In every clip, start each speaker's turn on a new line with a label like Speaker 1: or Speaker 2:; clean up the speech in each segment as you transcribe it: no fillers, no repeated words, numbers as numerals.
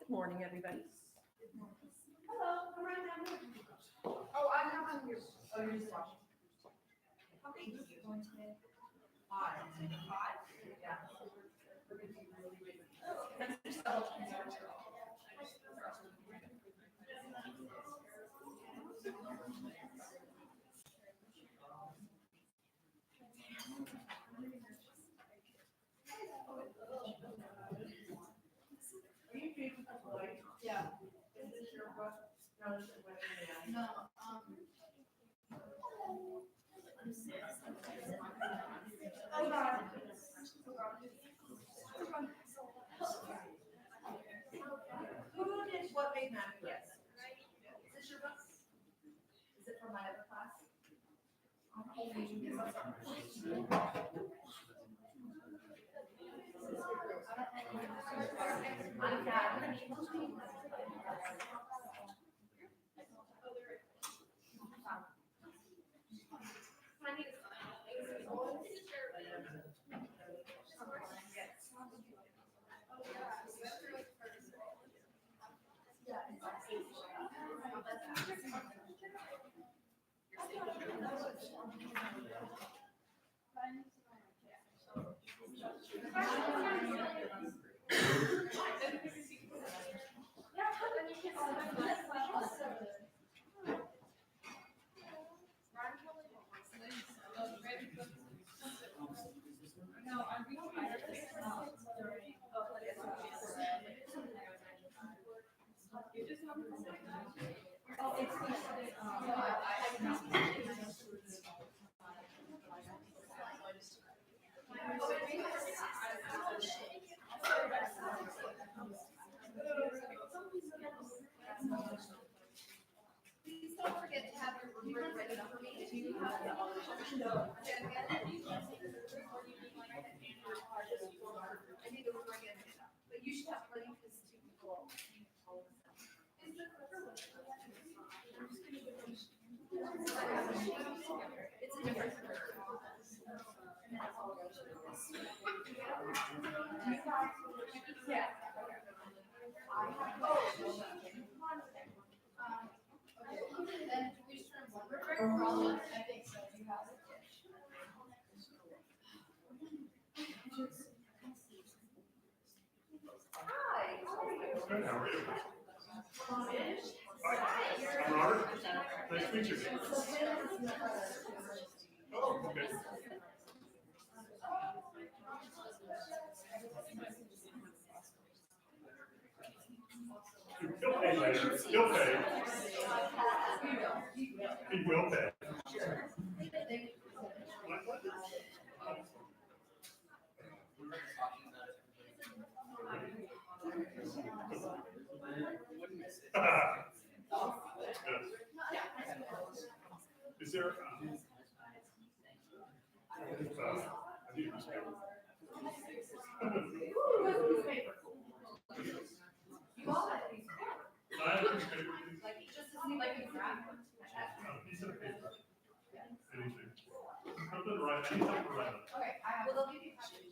Speaker 1: Good morning, everybody.
Speaker 2: Hello, I'm right down here. Oh, I'm not on your, oh, you're just watching. How big is it going today? 5. 5? Yeah. Are you drinking a Floyd? Yeah. Is this your book? No, it's your wedding. No, oh God. Who did what made math? Yes. Is this your book? Is it from my other class? Please don't forget to have your rubric ready for me. Do you have the no. I need to bring it, but you should have plenty because two people. Is the clicker with you? It's a different clicker. Yeah. I have. Oh. Okay, then we just turn one rubric. I think so. You have it. Hi.
Speaker 3: Good, how are you? Hi, I'm Robert. Nice to meet you. Oh, okay. He'll pay later. He'll pay. He will pay. Is there? I need this paper.
Speaker 2: You all have these.
Speaker 3: I have this paper.
Speaker 2: Like, just to see like you grab one.
Speaker 3: A piece of paper. Anything. Something to write. Anything to write.
Speaker 2: Okay, I have. Well, they'll give you copies.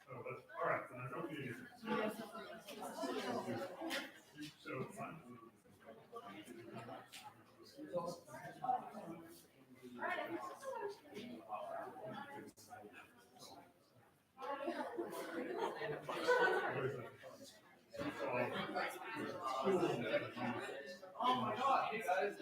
Speaker 3: Oh, that's all right. Then I don't need it. So fine.
Speaker 4: Oh my God, hey guys.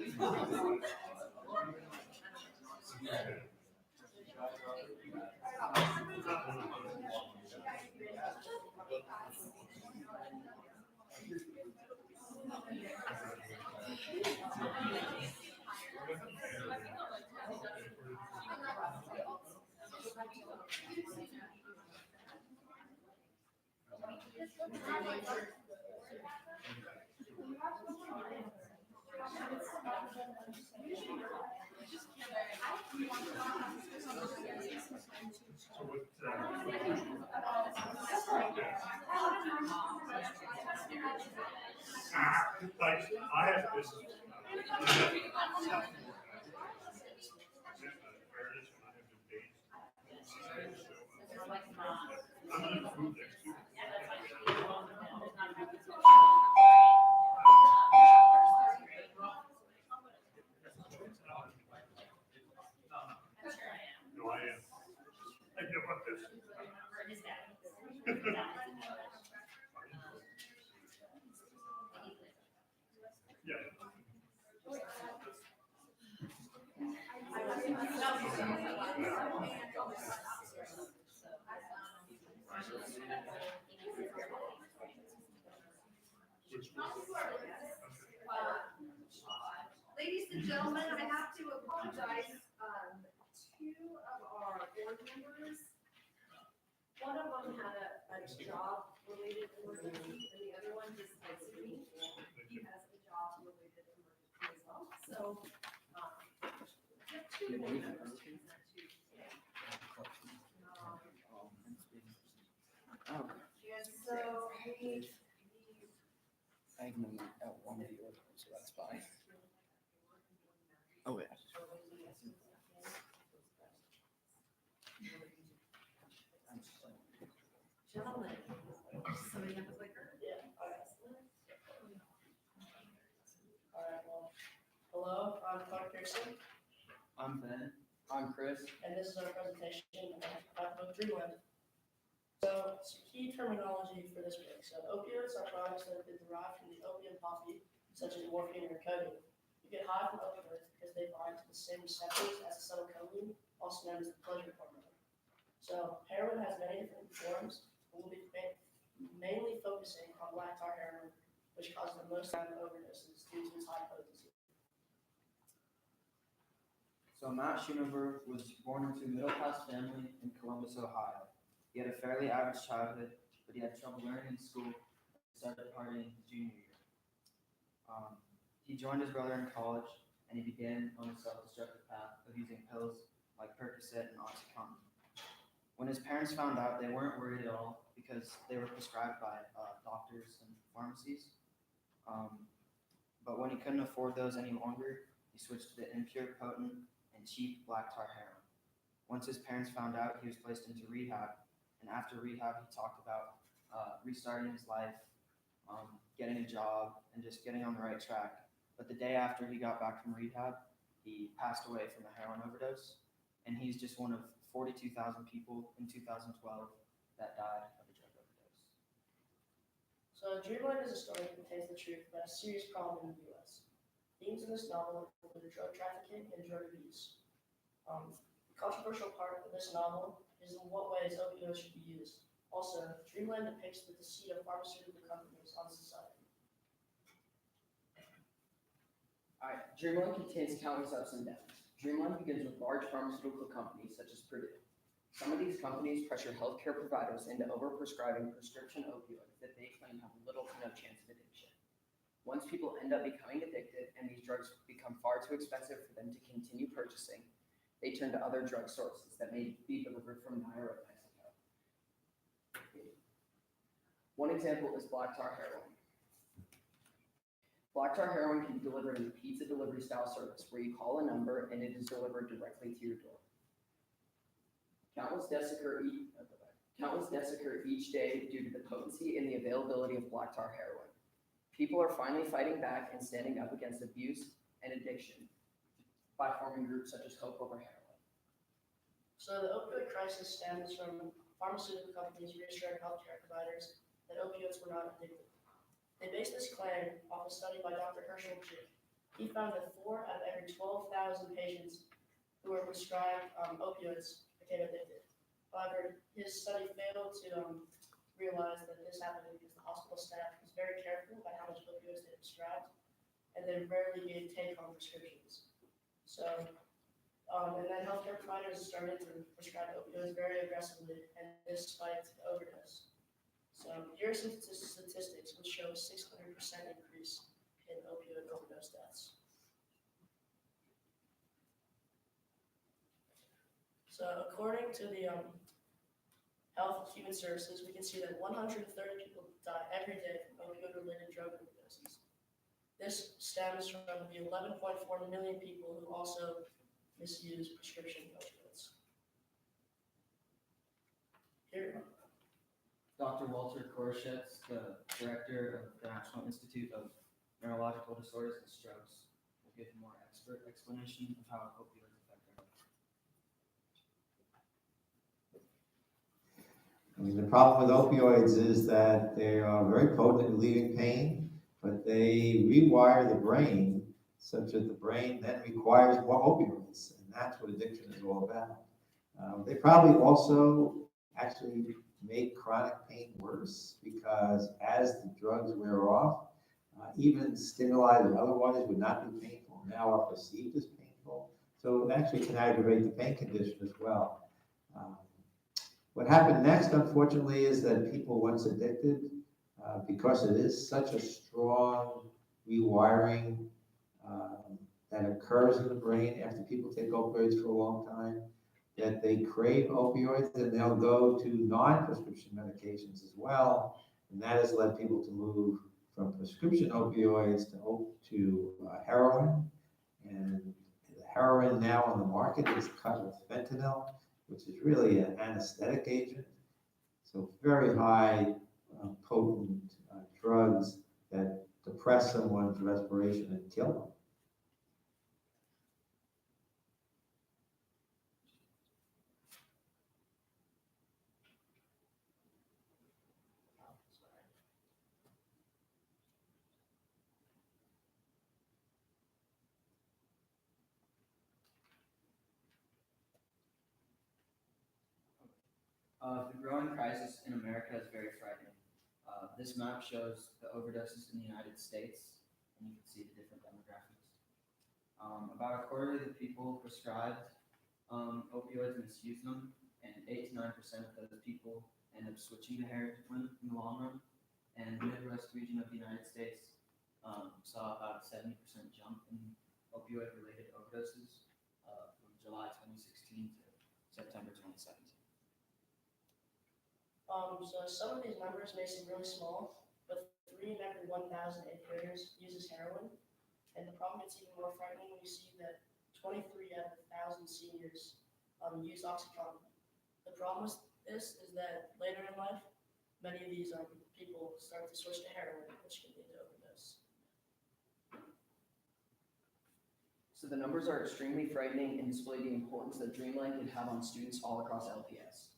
Speaker 3: So what, like, I have this. I'm gonna move next to.
Speaker 1: Or his dad.
Speaker 3: Yeah. Which
Speaker 2: Ladies and gentlemen, I have to apologize, two of our board members. One of them had a job-related emergency, and the other one just texted me. He has a job-related emergency as well, so, we have two board members to present to today. And so
Speaker 4: I can only at one viewer, so that's fine. Oh, yeah.
Speaker 2: Gentlemen, somebody have a clicker?
Speaker 5: Yeah, alright. Alright, well, hello, I'm Clark Pearson,
Speaker 4: I'm Ben. I'm Chris.
Speaker 5: and this is our presentation about book Dreamland. So, some key terminology for this book. So opioids are products that have been derived from the opium poppy, such as morphine or codeine. You get high from opioids because they bind to the same receptors as acetylcholine, also known as the pleasure hormone. So heroin has many different forms, and we'll be mainly focusing on black tar heroin, which causes the most common overdoses due to its high potency.
Speaker 4: So Matt Schoonover was born into a middle-class family in Columbus, Ohio. He had a fairly average childhood, but he had trouble learning in school and started partying his junior year. He joined his brother in college, and he began on a self-destructive path of using pills like Percocet and OxyContin. When his parents found out, they weren't worried at all because they were prescribed by doctors and pharmacies. But when he couldn't afford those any longer, he switched to the impure, potent, and cheap black tar heroin. Once his parents found out, he was placed into rehab, and after rehab, he talked about restarting his life, getting a job, and just getting on the right track. But the day after he got back from rehab, he passed away from a heroin overdose, and he's just one of 42,000 people in 2012 that died of a drug overdose.
Speaker 5: So Dreamland is a story that contains the truth about a serious problem in the U.S. Themes in this novel include drug trafficking and drug abuse. The controversial part of this novel is in what ways opioids should be used. Also, Dreamland depicts the deceit of pharmaceutical companies on society.
Speaker 6: Alright, Dreamland contains countless ups and downs. Dreamland begins with large pharmaceutical companies such as Purdue. Some of these companies pressure healthcare providers into overprescribing prescription opioids that they claim have little to no chance of addiction. Once people end up becoming addicted and these drugs become far too expensive for them to continue purchasing, they turn to other drug sources that may be delivered from Naira, Mexico. One example is black tar heroin. Black tar heroin can be delivered in a pizza delivery style service where you call a number and it is delivered directly to your door. Countless deaths occur each day due to the potency and the availability of black tar heroin. People are finally fighting back and standing up against abuse and addiction by forming groups such as Hope Over Heroin.
Speaker 5: So the opioid crisis stems from pharmaceutical companies reassuring healthcare providers that opioids were not addictive. They based this claim off a study by Dr. Herschel Chick. He found that 4 out of every 12,000 patients who were prescribed opioids became addicted. However, his study failed to realize that this happened because the hospital staff was very careful about how much opioids they prescribed, and they rarely gave take-home prescriptions. So, and then healthcare providers started to prescribe opioids very aggressively, and this spiked the overdose. So, here are some statistics which show a 600% increase in opioid overdose deaths. So, according to the Health and Human Services, we can see that 130 people die every day from opioid-related drug overdoses. This stems from the 11.4 million people who also misuse prescription opioids. Here,
Speaker 4: Dr. Walter Koroshetz, the director of the National Institute of Neurological Disorders and Strokes, will give a more expert explanation of how opioids affect our health.
Speaker 1: I mean, the problem with opioids is that they are very potent in relieving pain, but they rewire the brain such that the brain then requires more opioids, and that's what addiction is all about. They probably also actually make chronic pain worse because as the drugs wear off, even stimuli that otherwise would not be painful now are perceived as painful. So it actually can aggravate the pain condition as well. What happened next, unfortunately, is that people once addicted, because it is such a strong rewiring that occurs in the brain after people take opioids for a long time, that they crave opioids and they'll go to non-prescription medications as well. And that has led people to move from prescription opioids to heroin. And the heroin now on the market is cut with fentanyl, which is really an anesthetic agent. So very high potent drugs that depress someone's respiration and kill them.
Speaker 4: The growing crisis in America is very frightening. This map shows the overdoses in the United States, and you can see the different demographics. About a quarter of the people prescribed opioids misuse them, and 8 to 9% of those people end up switching to heroin in the long run. And the Midwest region of the United States saw about a 70% jump in opioid-related overdoses from July 2016 to September 2017.
Speaker 5: So some of these numbers may seem really small, but 3 in every 1,000 eighth graders uses heroin. And the problem gets even more frightening when you see that 23 out of 1,000 seniors use OxyContin. The problem with this is that later in life, many of these people start to switch to heroin, which can lead to overdose.
Speaker 6: So the numbers are extremely frightening and display the importance that Dreamland can have on students all across LPS.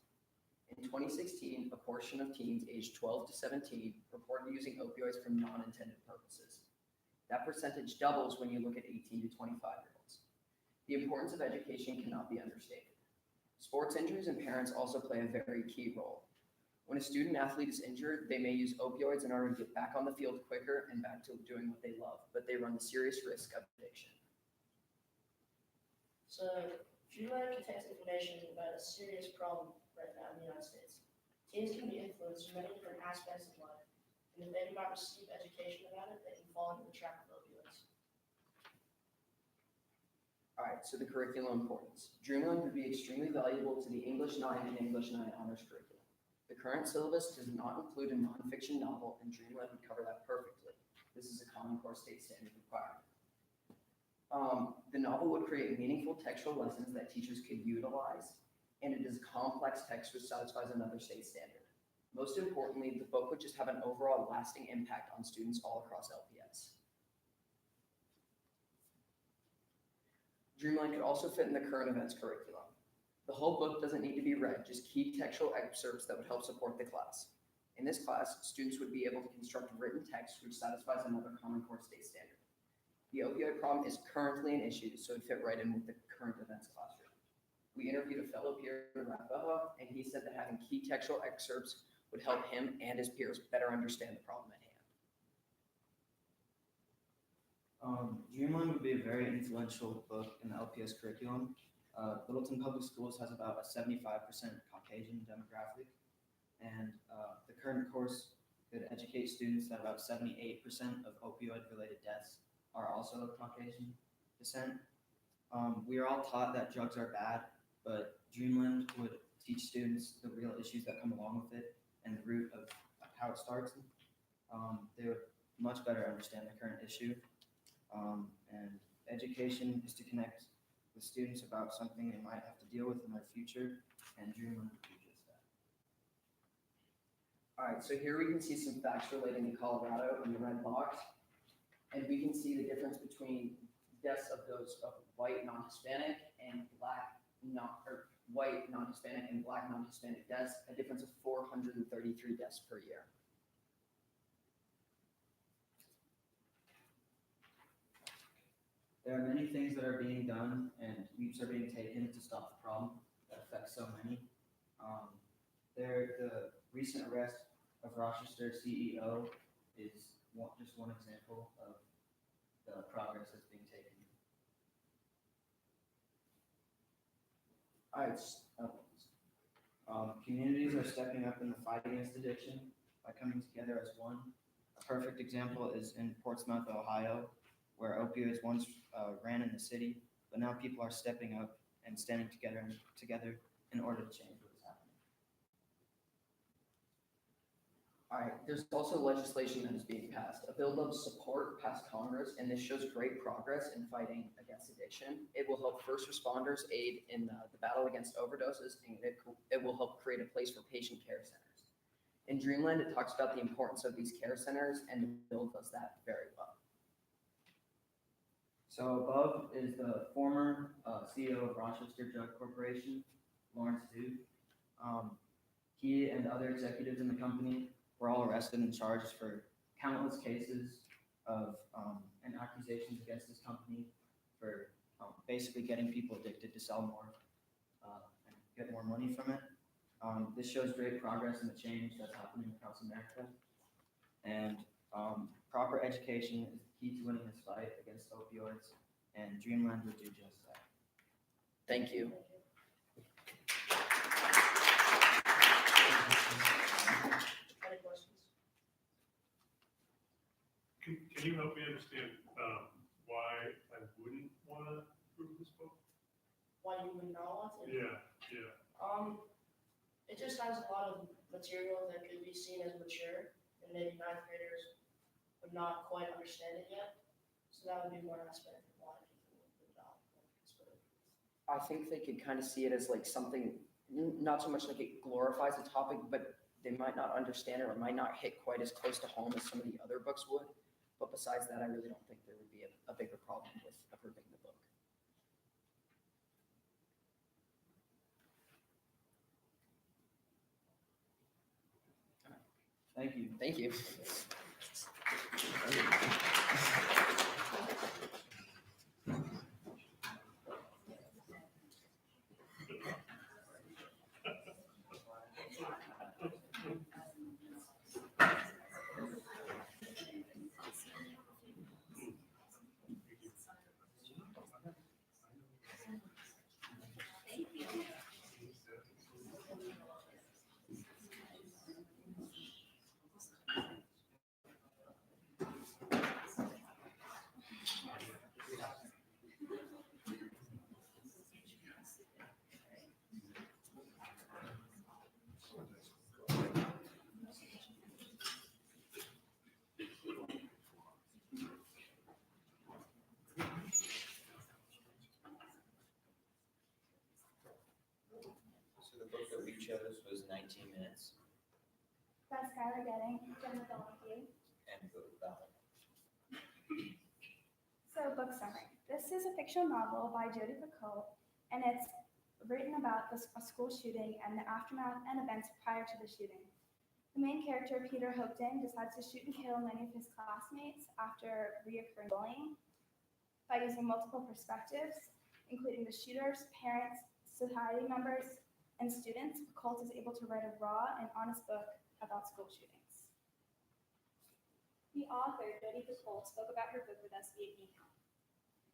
Speaker 6: In 2016, a portion of teens aged 12 to 17 reported using opioids for non-intended purposes. That percentage doubles when you look at 18 to 25-year-olds. The importance of education cannot be understated. Sports injuries and parents also play a very key role. When a student athlete is injured, they may use opioids in order to get back on the field quicker and back to doing what they love, but they run the serious risk of addiction.
Speaker 5: So Dreamland contains information about a serious problem right now in the United States. Teens can be influenced in many different aspects of life, and if they do not receive education about it, they can fall into the trap of opioids.
Speaker 6: All right, so the curriculum importance. Dreamland would be extremely valuable to the English 9 and English 9 honors curriculum. The current syllabus does not include a nonfiction novel, and Dreamland would cover that perfectly. This is a Common Core state standard requirement. The novel would create meaningful textual lessons that teachers could utilize, and it is a complex text which satisfies another state standard. Most importantly, the book would just have an overall lasting impact on students all across LPS. Dreamland could also fit in the current events curriculum. The whole book doesn't need to be read, just key textual excerpts that would help support the class. In this class, students would be able to construct written text which satisfies another Common Core state standard. The opioid problem is currently an issue, so it fit right in with the current events classroom. We interviewed a fellow peer in Rafael, and he said that having key textual excerpts would help him and his peers better understand the problem at hand.
Speaker 4: Dreamland would be a very influential book in the LPS curriculum. Littleton Public Schools has about a 75% Caucasian demographic, and the current course could educate students that about 78% of opioid-related deaths are also of Caucasian descent. We are all taught that drugs are bad, but Dreamland would teach students the real issues that come along with it and the root of how it starts. They would much better understand the current issue. And education is to connect with students about something they might have to deal with in their future, and Dreamland would do just that.
Speaker 6: All right, so here we can see some facts relating to Colorado in the red box. And we can see the difference between deaths of those of white non-Hispanic and black white non-Hispanic and black non-Hispanic deaths, a difference of 433 deaths per year.
Speaker 4: There are many things that are being done and leaps are being taken to stop the problem that affects so many. The recent arrest of Rochester CEO is just one example of the progress that's being taken. Communities are stepping up in the fight against addiction by coming together as one. A perfect example is in Portsmouth, Ohio, where opioids once ran in the city, but now people are stepping up and standing together in order to change what is happening.
Speaker 6: All right, there's also legislation that is being passed. A bill of support passed Congress, and this shows great progress in fighting against addiction. It will help first responders aid in the battle against overdoses, and it will help create a place for patient care centers. In Dreamland, it talks about the importance of these care centers, and the bill does that very well.
Speaker 4: So above is the former CEO of Rochester Drug Corporation, Lawrence Duke. He and other executives in the company were all arrested and charged for countless cases of and accusations against this company for basically getting people addicted to sell more and get more money from it. This shows great progress in the change that's happening across America. And proper education is the key to winning this fight against opioids, and Dreamland will do just that.
Speaker 6: Thank you.
Speaker 5: Any questions?
Speaker 3: Can you help me understand, why I wouldn't wanna approve this book?
Speaker 5: Why you would not want to?
Speaker 3: Yeah.
Speaker 5: It just has a lot of material that could be seen as mature, and maybe ninth graders would not quite understand it yet. So that would be one aspect of why people would not want to consider it.
Speaker 6: I think they could kind of see it as like something, not so much like it glorifies the topic, but they might not understand it or might not hit quite as close to home as some of the other books would. But besides that, I really don't think there would be a bigger problem with approving the book.
Speaker 4: Thank you.
Speaker 6: Thank you.
Speaker 7: So the book that we chose was 19 Minutes
Speaker 8: That's Skylar Getting, Jenna Donahue.
Speaker 7: and Book Ballad.
Speaker 8: So, book summary. This is a fictional novel by Jodi Picoult, and it's written about a school shooting and the aftermath and events prior to the shooting. The main character, Peter Hopeton, decides to shoot and kill many of his classmates after reoccurring bullying by using multiple perspectives, including the shooters, parents, society members, and students. Picoult is able to write a raw and honest book about school shootings. The author, Jodi Picoult, spoke about her book with us via email.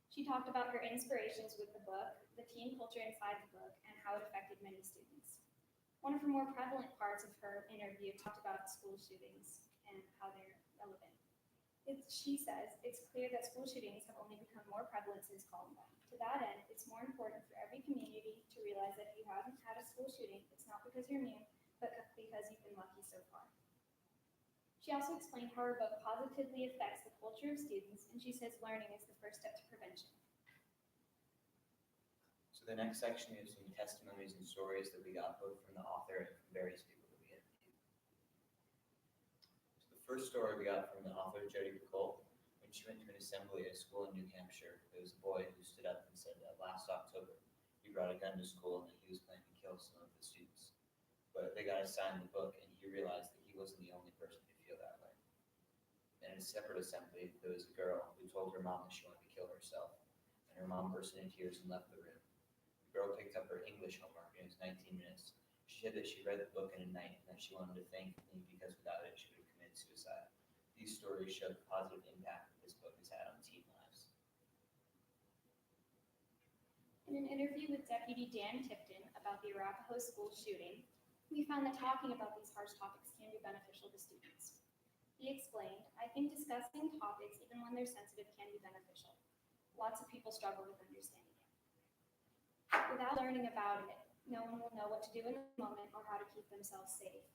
Speaker 8: She talked about her inspirations with the book, the teen culture inside the book, and how it affected many students. One of her more prevalent parts of her interview talked about school shootings and how they're relevant. She says, it's clear that school shootings have only become more prevalent since Columbine. To that end, it's more important for every community to realize that if you haven't had a school shooting, it's not because you're immune, but because you've been lucky so far. She also explained how her book positively affects the culture of students, and she says learning is the first step to prevention.
Speaker 7: So the next section is some testimonies and stories that we got both from the author and from various people that we interviewed. So the first story we got from the author, Jodi Picoult. When she went to an assembly at a school in New Hampshire, there was a boy who stood up and said that last October he brought a gun to school and that he was planning to kill some of the students. But they got assigned the book, and he realized that he wasn't the only person to feel that way. And in a separate assembly, there was a girl who told her mom that she wanted to kill herself, and her mom burst into tears and left the room. The girl picked up her English homework, and it was 19 minutes. She said that she read the book in a night, and that she wanted to thank me because without it, she would have committed suicide. These stories show the positive impact that this book has had on teen lives.
Speaker 9: In an interview with Deputy Dan Tipton about the Arapahoe school shooting, we found that talking about these harsh topics can be beneficial to students. He explained, I think discussing topics, even when they're sensitive, can be beneficial. Lots of people struggle with understanding it. Without learning about it, no one will know what to do in the moment or how to keep themselves safe.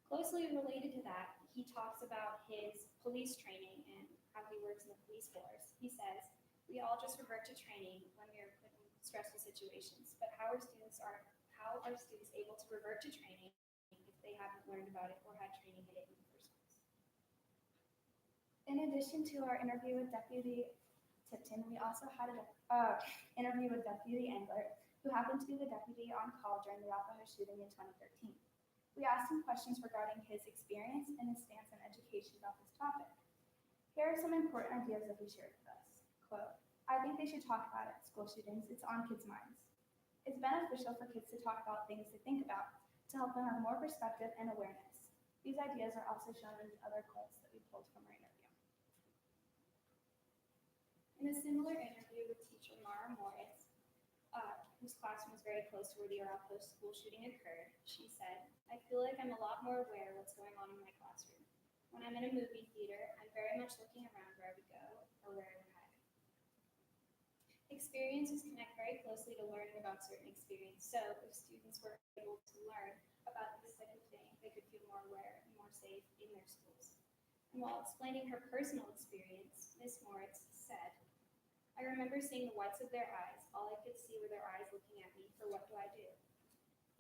Speaker 9: Closely related to that, he talks about his police training and how he works in the police force. He says, we all just revert to training when we are put in stressful situations, but how are students able to revert to training if they haven't learned about it or had training in it in the first place?
Speaker 8: In addition to our interview with Deputy Tipton, we also had an interview with Deputy Engler, who happened to be the deputy on call during the Arapahoe shooting in 2013. We asked him questions regarding his experience and his stance on education about this topic. Here are some important ideas that he shared with us. Quote, I think they should talk about it. School shootings, it's on kids' minds. It's beneficial for kids to talk about things they think about to help them have more perspective and awareness. These ideas are also shown in the other quotes that we pulled from our interview.
Speaker 9: In a similar interview with teacher Mara Moritz, whose classroom was very close to where the Arapahoe school shooting occurred, she said, I feel like I'm a lot more aware of what's going on in my classroom. When I'm in a movie theater, I'm very much looking around where I would go or where I would hide. Experiences connect very closely to learning about certain experience, so if students were able to learn about this type of thing, they could feel more aware and more safe in their schools. And while explaining her personal experience, Ms. Moritz said, I remember seeing the whites of their eyes. All I could see were their eyes looking at me for what do I do?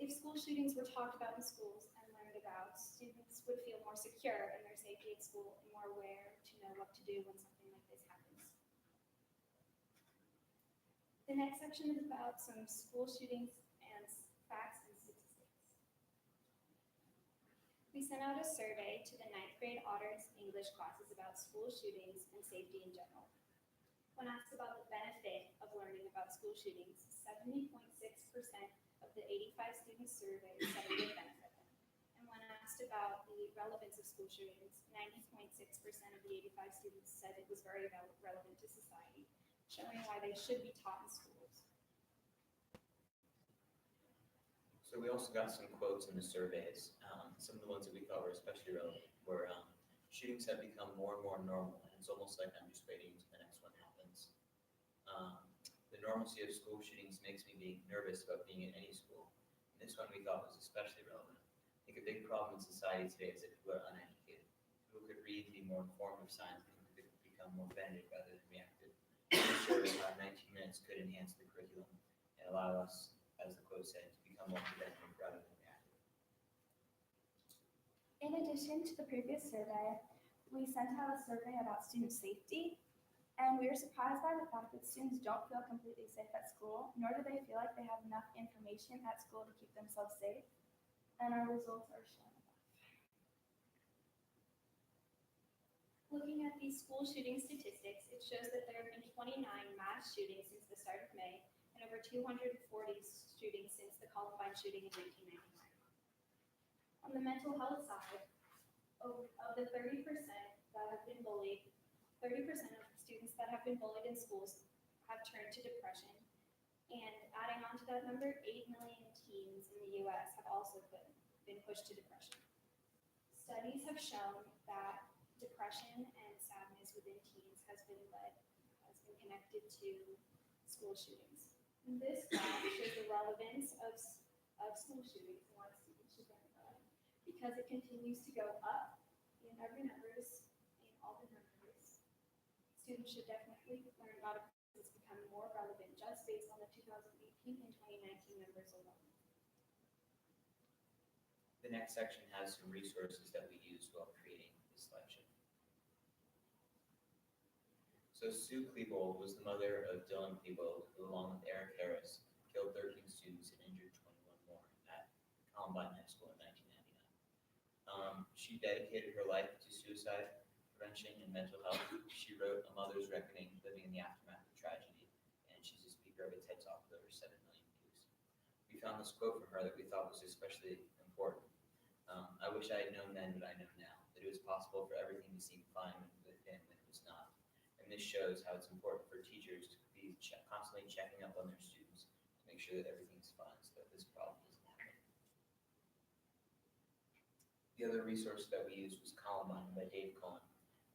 Speaker 9: If school shootings were talked about in schools and learned about, students would feel more secure in their safety at school and more aware to know what to do when something like this happens. The next section is about some school shootings and facts and statistics. We sent out a survey to the 9th grade honors English classes about school shootings and safety in general. When asked about the benefit of learning about school shootings, 70.6% of the 85 students surveyed said it would benefit them. And when asked about the relevance of school shootings, 90.6% of the 85 students said it was very relevant to society, showing why they should be taught in schools.
Speaker 7: So we also got some quotes in the surveys. Some of the ones that we thought were especially relevant were, shootings have become more and more normal, and it's almost like I'm just waiting until the next one happens. The normalcy of school shootings makes me be nervous about being in any school. And this one we thought was especially relevant. I think a big problem in society today is that people are uneducated. People could read the more informative signs, and could become more offended rather than reactive. I'm sure about 19 minutes could enhance the curriculum and allow us, as the quote said, to become more preventive rather than reactive.
Speaker 8: In addition to the previous survey, we sent out a survey about student safety, and we were surprised by the fact that students don't feel completely safe at school, nor do they feel like they have enough information at school to keep themselves safe, and our results are shown above.
Speaker 9: Looking at these school shooting statistics, it shows that there have been 29 mass shootings since the start of May, and over 240 shootings since the Columbine shooting in 1999. On the mental health side, of the 30% that have been bullied, 30% of students that have been bullied in schools have turned to depression. And adding on to that number, 8 million teens in the US have also been pushed to depression. Studies have shown that depression and sadness within teens has been connected to school shootings. And this graph shows the relevance of school shootings and why students should learn about it. Because it continues to go up in every numbers, in all the numbers. Students should definitely learn about it because it's becoming more relevant just based on the 2018 and 2019 numbers alone.
Speaker 7: The next section has some resources that we used while creating this selection. So Sue Klebold was the mother of Dylan Klebold, who along with Eric Harris, killed 13 students and injured 21 She dedicated her life to suicide prevention and mental health. She wrote A Mother's Reckoning, Living in the Aftermath of Tragedy, and she's a speaker of a TED Talk with over 7 million views. We found this quote from her that we thought was especially important. I wish I had known then what I know now, that it was possible for everything to seem fine when it was not. And this shows how it's important for teachers to be constantly checking up on their students to make sure that everything's fine so that this problem doesn't happen. The other resource that we used was Columbine by Dave Cullen.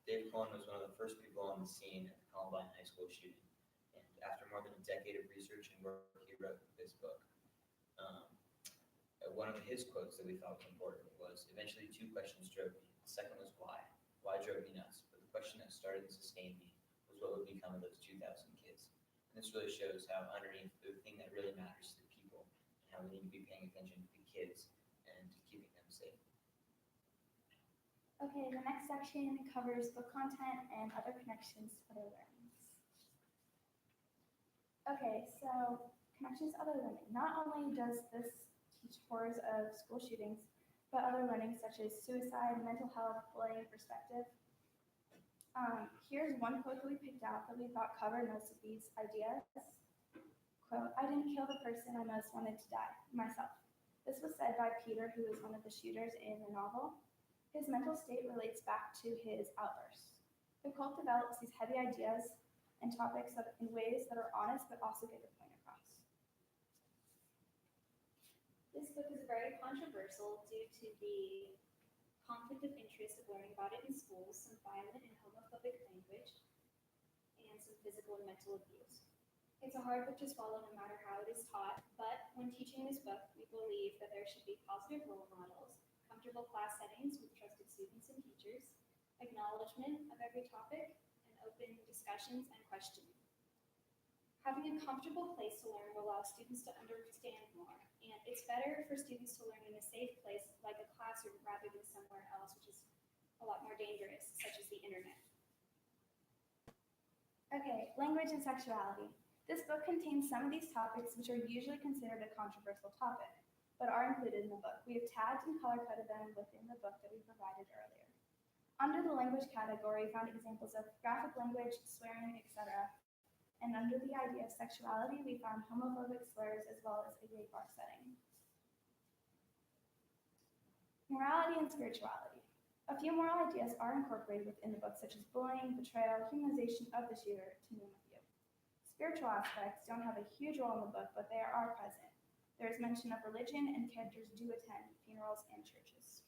Speaker 7: Dave Cullen was one of the first people on the scene at the Columbine High School shooting. And after more than a decade of research and work, he wrote this book. One of his quotes that we thought was important was, eventually 2 questions drove me. The second was why. Why drove me nuts? But the question that started and sustained me was what would become of those 2,000 kids. And this really shows how underneath the thing that really matters to the people and how we need to be paying attention to the kids and to keeping them safe.
Speaker 8: Okay, the next section covers book content and other connections to other learnings. Okay, so connections to other learning. Not only does this teach horrors of school shootings, but other learning such as suicide, mental health, bullying, perspective. Here's one quote that we picked out that we thought covered most of these ideas. Quote, "I didn't kill the person I most wanted to die, myself." This was said by Peter, who was one of the shooters in the novel. His mental state relates back to his outbursts. The quote develops these heavy ideas and topics in ways that are honest but also get the point across.
Speaker 9: This book is very controversial due to the conflict of interest of learning about it in schools, some violent and homophobic language, and some physical and mental abuse. It's a hard book to swallow no matter how it is taught, but when teaching this book, we believe that there should be positive role models, comfortable class settings with trusted students and teachers, acknowledgement of every topic, and open discussions and questioning. Having a comfortable place to learn will allow students to understand more, and it's better for students to learn in a safe place like a classroom rather than somewhere else, which is a lot more dangerous, such as the internet.
Speaker 8: Okay, language and sexuality. This book contains some of these topics which are usually considered a controversial topic, but are included in the book. We have tagged and color-coded them within the book that we provided earlier. Under the language category, we found examples of graphic language, swearing, etc. And under the idea of sexuality, we found homophobic slurs as well as a gay bar setting. Morality and spirituality. A few moral ideas are incorporated within the book, such as bullying, betrayal, humanization of the shooter, to name a few. Spiritual aspects don't have a huge role in the book, but they are present. There is mention of religion, and characters do attend funerals and churches.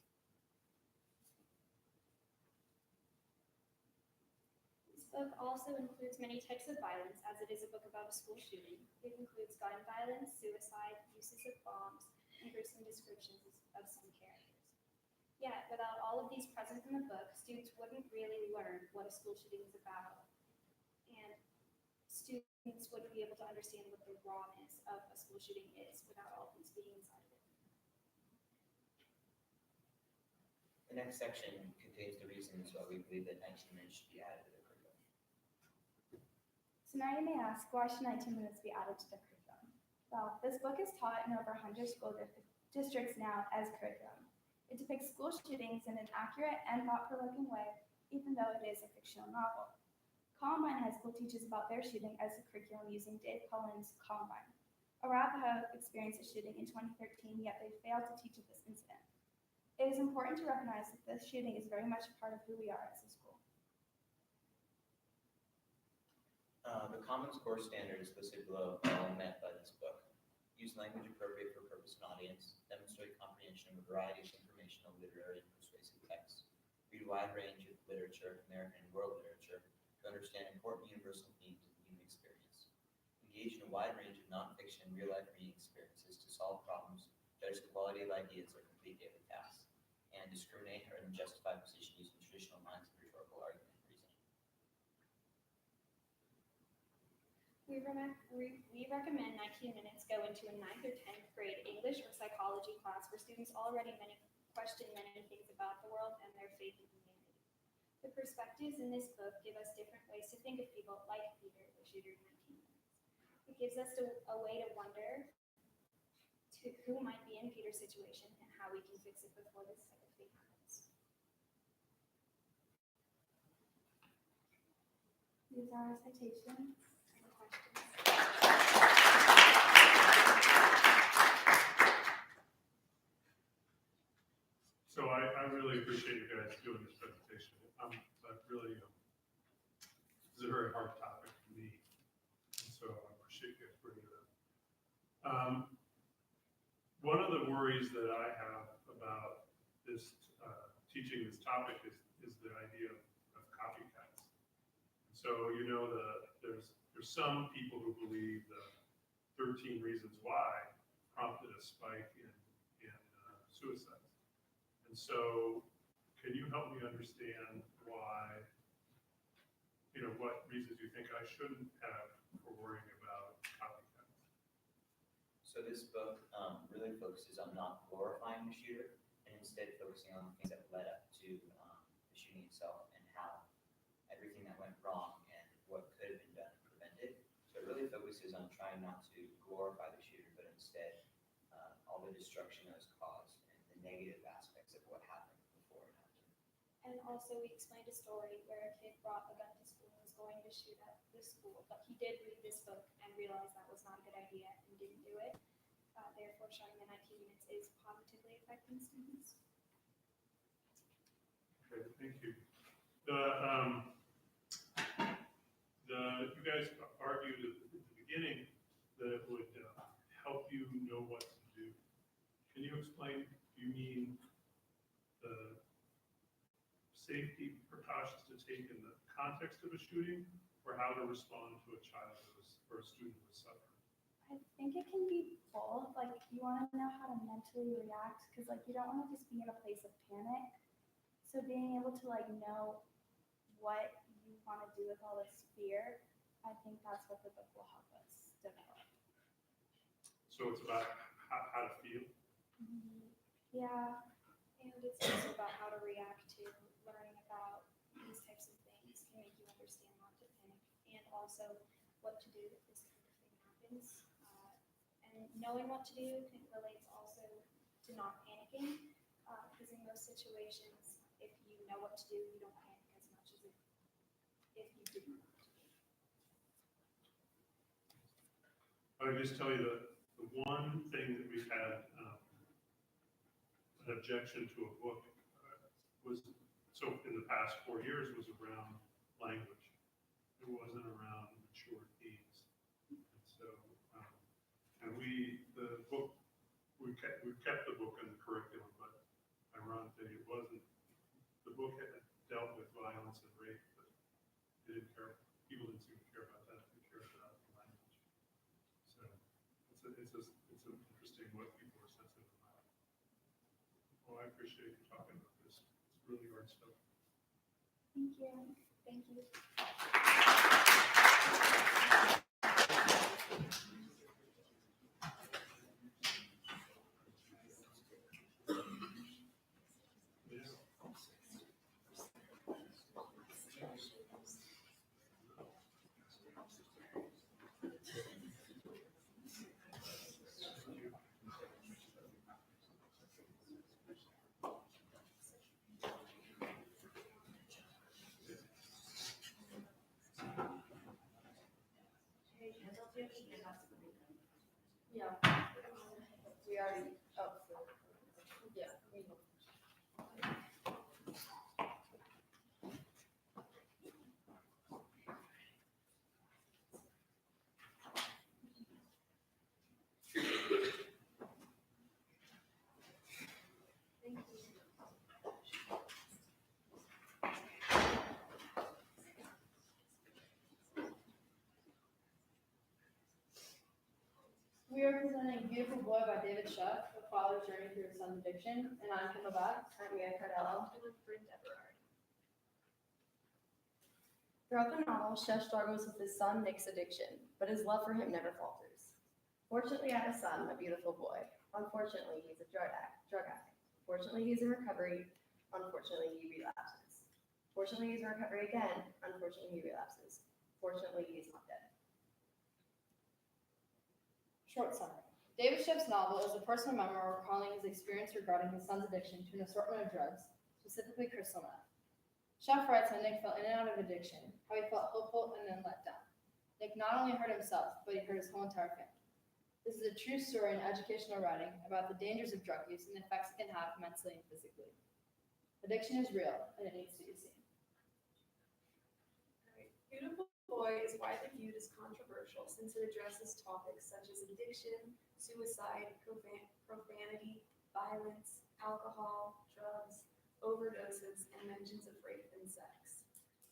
Speaker 9: This book also includes many types of violence, as it is a book about a school shooting. It includes gun violence, suicide, uses of bombs, and gruesome descriptions of some characters. Yet, without all of these present in the book, students wouldn't really learn what a school shooting is about, and students wouldn't be able to understand what the rawness of a school shooting is without all these being inside of it.
Speaker 7: The next section contains the reasons why we believe that 19 minutes should be added to the curriculum.
Speaker 8: So now you may ask, why should 19 minutes be added to the curriculum? Well, this book is taught in over 100 school districts now as curriculum. It depicts school shootings in an accurate and thought-provoking way, even though it is a fictional novel. Columbine High School teaches about their shooting as a curriculum using Dave Cullen's Columbine. Arapahoe experienced a shooting in 2013, yet they failed to teach of this incident. It is important to recognize that this shooting is very much a part of who we are as a school.
Speaker 7: The Commons Core standards listed below are all met by this book. Use language appropriate for purpose and audience. Demonstrate comprehension of a variety of informational, literary, and persuasive texts. Read a wide range of literature, American and world literature, to understand important universal themes of the human experience. Engage in a wide range of nonfiction and real-life reading experiences to solve problems, judge the quality of ideas, or complete daily tasks. And discriminate or justify position using traditional lines of rhetorical argument and reasoning.
Speaker 9: We recommend 19 minutes go into a 9th or 10th grade English or psychology class where students already question many things about the world and their faith in humanity. The perspectives in this book give us different ways to think of people like Peter, the shooter in 19 minutes. It gives us a way to wonder who might be in Peter's situation and how we can fix it before this type of thing happens.
Speaker 8: These are our citations.
Speaker 9: Any questions?
Speaker 3: So I really appreciate you guys doing this presentation. I really, this is a very hard topic for me. And so I appreciate you guys bringing it up. One of the worries that I have about this, teaching this topic is the idea of copycats. So, you know, there's some people who believe the 13 Reasons Why prompted a spike in suicides. And so, can you help me understand why, you know, what reasons you think I shouldn't have for worrying about copycats?
Speaker 7: So this book really focuses on not glorifying the shooter and instead focusing on the things that led up to the shooting itself and how everything that went wrong and what could have been done to prevent it. So it really focuses on trying not to glorify the shooter, but instead all the destruction that was caused and the negative aspects of what happened before and after.
Speaker 9: And also, we explained a story where a kid brought a gun to school and was going to shoot at the school, but he did read this book and realized that was not a good idea and didn't do it. Therefore, showing the 19 minutes is positively affecting students.
Speaker 3: Okay, thank you. You guys argued at the beginning that it would help you know what to do. Can you explain, do you mean the safety precautions to take in the context of a shooting, or how to respond to a child or a student who is suffering?
Speaker 8: I think it can be both. Like, you want to know how to mentally react because, like, you don't want to just be in a place of panic. So being able to, like, know what you want to do with all this fear, I think that's what the book will help us develop.
Speaker 3: So it's about how to feel.
Speaker 8: Yeah.
Speaker 9: And it's also about how to react to learning about these types of things can make you understand not to panic, and also what to do if this kind of thing happens. And knowing what to do relates also to not panicking, because in most situations, if you know what to do, you don't panic as much as if you didn't know what to do.
Speaker 3: I would just tell you that the one thing that we've had an objection to a book was, so in the past 4 years, was around language. It wasn't around mature themes. And so, and we've kept the book in the curriculum, but ironically, it wasn't, the book had dealt with violence and rape, but it didn't care, people didn't seem to care about that, they cared about the language. So it's interesting what people are sensitive about. Well, I appreciate you talking about this. It's really hard stuff.
Speaker 8: Thank you.
Speaker 9: Thank you.
Speaker 5: Yeah. We already, oh, yeah. We are presenting Beautiful Boy by David Shutt, a father's journey through his son's addiction, and I'm Kendall Bass.
Speaker 2: I'm Mia Cardello. And I'm Bryn Everard.
Speaker 10: Throughout the novel, Chef struggles with his son Nick's addiction, but his love for him never falters. Fortunately, I have a son, a beautiful boy. Unfortunately, he's a drug addict. Fortunately, he's in recovery. Unfortunately, he relapses. Fortunately, he's in recovery again. Unfortunately, he relapses. Fortunately, he's not dead.
Speaker 5: Short summary. David Shutt's novel is a personal memoir recalling his experience regarding his son's addiction to an assortment of drugs, specifically crystal meth.
Speaker 11: Chef writes how Nick fell in and out of addiction, how he felt hopeful and then let down. Nick not only hurt himself, but he hurt his whole entire family. This is a true story in educational writing about the dangers of drug use and the effects it can have mentally and physically. Addiction is real, and it needs to be seen.
Speaker 12: Alright, Beautiful Boy is widely viewed as controversial since it addresses topics such as addiction, suicide, profanity, violence, alcohol, drugs, overdoses, and mentions of rape and sex.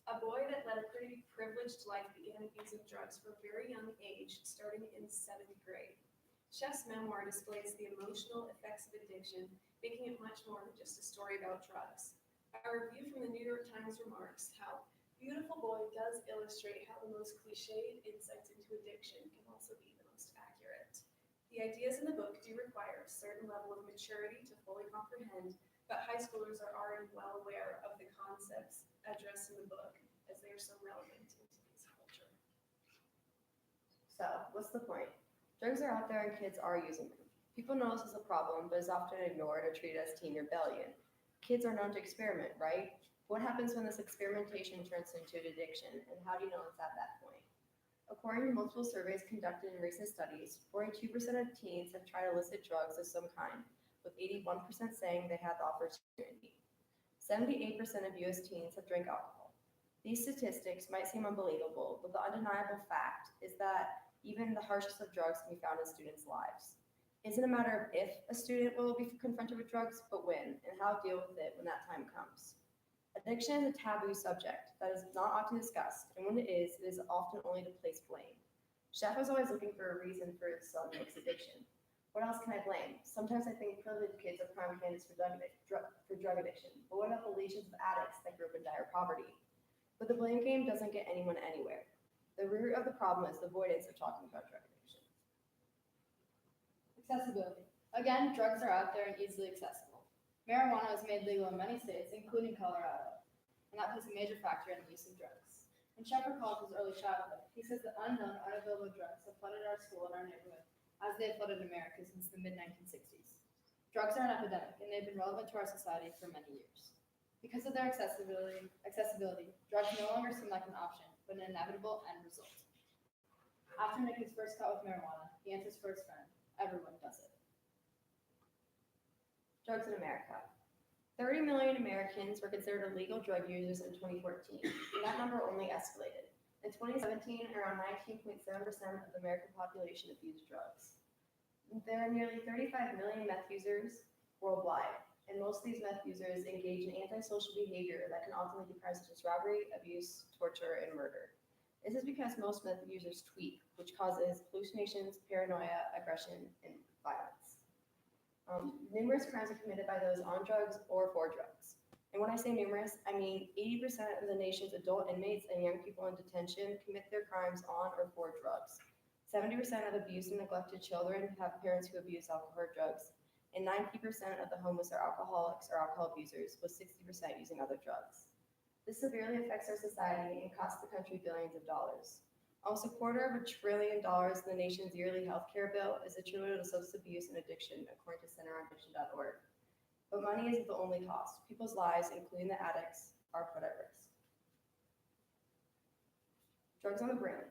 Speaker 12: A boy that led a pretty privileged life began abusing drugs from a very young age, starting in 7th grade. Chef's memoir displays the emotional effects of addiction, making it much more than just a story about drugs. A review from the New York Times remarks how Beautiful Boy does illustrate how the most cliched insights into addiction can also be the most accurate. The ideas in the book do require a certain level of maturity to fully comprehend, but high schoolers are already well aware of the concepts addressed in the book, as they are so relevant in today's culture.
Speaker 10: So, what's the point? Drugs are out there and kids are using them. People know this is a problem, but is often ignored or treated as teen rebellion. Kids are known to experiment, right? What happens when this experimentation turns into an addiction, and how do you know it's at that point? According to multiple surveys conducted in recent studies, 42% of teens have tried illicit drugs of some kind, with 81% saying they had the opportunity. 78% of US teens have drank alcohol. These statistics might seem unbelievable, but the undeniable fact is that even the harshest of drugs can be found in students' lives. It isn't a matter of if a student will be confronted with drugs, but when, and how to deal with it when that time comes. Addiction is a taboo subject that is not often discussed, and when it is often only to place blame. Chef is always looking for a reason for his son Nick's addiction. What else can I blame? Sometimes I think privileged kids are prime candidates for drug addiction, but what about the legions of addicts that grew up in dire poverty? But the blame game doesn't get anyone anywhere. The root of the problem is the avoidance of talking about drug addiction.
Speaker 11: Accessibility. Again, drugs are out there and easily accessible. Marijuana is made legal in many states, including Colorado, and that plays a major factor in the use of drugs. When Chef recalls his early childhood, he says that unknown, unavailable drugs have flooded our school and our neighborhood, as they have flooded America since the mid-1960s. Drugs are an epidemic, and they've been relevant to our society for many years. Because of their accessibility, drugs no longer seem like an option, but an inevitable end result. After Nick is first caught with marijuana, he answers for his friend, everyone does it.
Speaker 10: Drugs in America. 30 million Americans were considered illegal drug users in 2014, and that number only escalated. In 2017, around 19.7% of the American population abused drugs. There are nearly 35 million meth users worldwide, and most of these meth users engage in antisocial behavior that can ultimately be crimes such as robbery, abuse, torture, and murder. This is because most meth users tweak, which causes hallucinations, paranoia, aggression, and violence. Numerous crimes are committed by those on drugs or for drugs. And when I say numerous, I mean 80% of the nation's adult inmates and young people in detention commit their crimes on or for drugs. 70% of abused and neglected children have parents who abuse alcohol or drugs, and 90% of the homeless are alcoholics or alcohol abusers, with 60% using other drugs. This severely affects our society and costs the country billions of dollars. Almost $250 billion in the nation's yearly healthcare bill is attributed to substance abuse and addiction, according to centeronaddiction.org. But money isn't the only cost. People's lives, including the addicts, are put at risk. Drugs on the brain.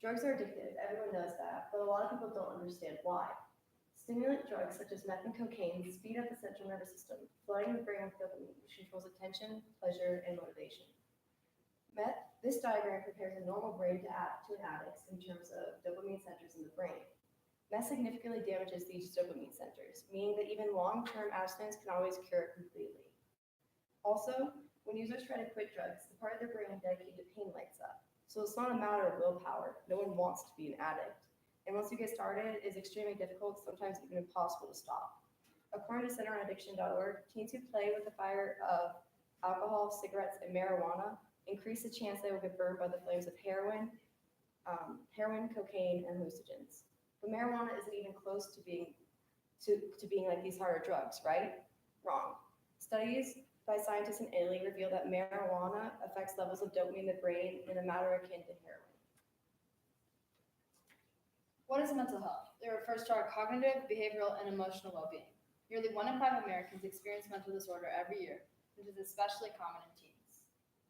Speaker 10: Drugs are addictive, everyone knows that, but a lot of people don't understand why. Stimulant drugs such as meth and cocaine speed up the central nervous system, flooding the brain with dopamine, which controls attention, pleasure, and motivation. This diagram compares a normal brain to an addict's in terms of dopamine centers in the brain. Meth significantly damages these dopamine centers, meaning that even long-term abstinence can always cure it completely. Also, when users try to quit drugs, the part of their brain dedicated to pain lights up. So it's not a matter of willpower. No one wants to be an addict. And once you get started, it's extremely difficult, sometimes even impossible to stop. According to centeronaddiction.org, teens who play with the fire of alcohol, cigarettes, and marijuana increase the chance they will get burned by the flames of heroin, cocaine, and hallucinogens. But marijuana isn't even close to being like these harder drugs, right? Wrong. Studies by scientists in Italy reveal that marijuana affects levels of dopamine in the brain in a manner akin to heroin.
Speaker 11: What is mental health? It refers to our cognitive, behavioral, and emotional well-being. Nearly 1 in 5 Americans experience mental disorder every year, which is especially common in teens.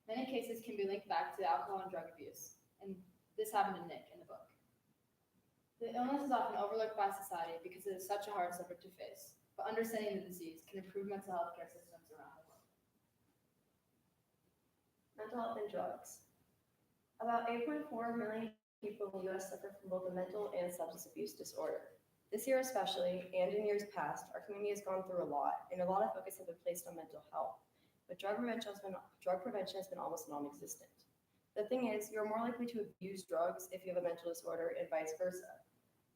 Speaker 11: Many cases can be linked back to alcohol and drug abuse, and this happened to Nick in the book. The illness is often overlooked by society because it is such a hard subject to face, but understanding the disease can improve mental health care systems around the world.
Speaker 10: Mental health and drugs. About 8.4 million people in the U.S. suffer from both a mental and substance abuse disorder. This year especially, and in years past, our community has gone through a lot, and a lot of focus has been placed on mental health. But drug prevention has been almost non-existent. The thing is, you're more likely to abuse drugs if you have a mental disorder and vice versa.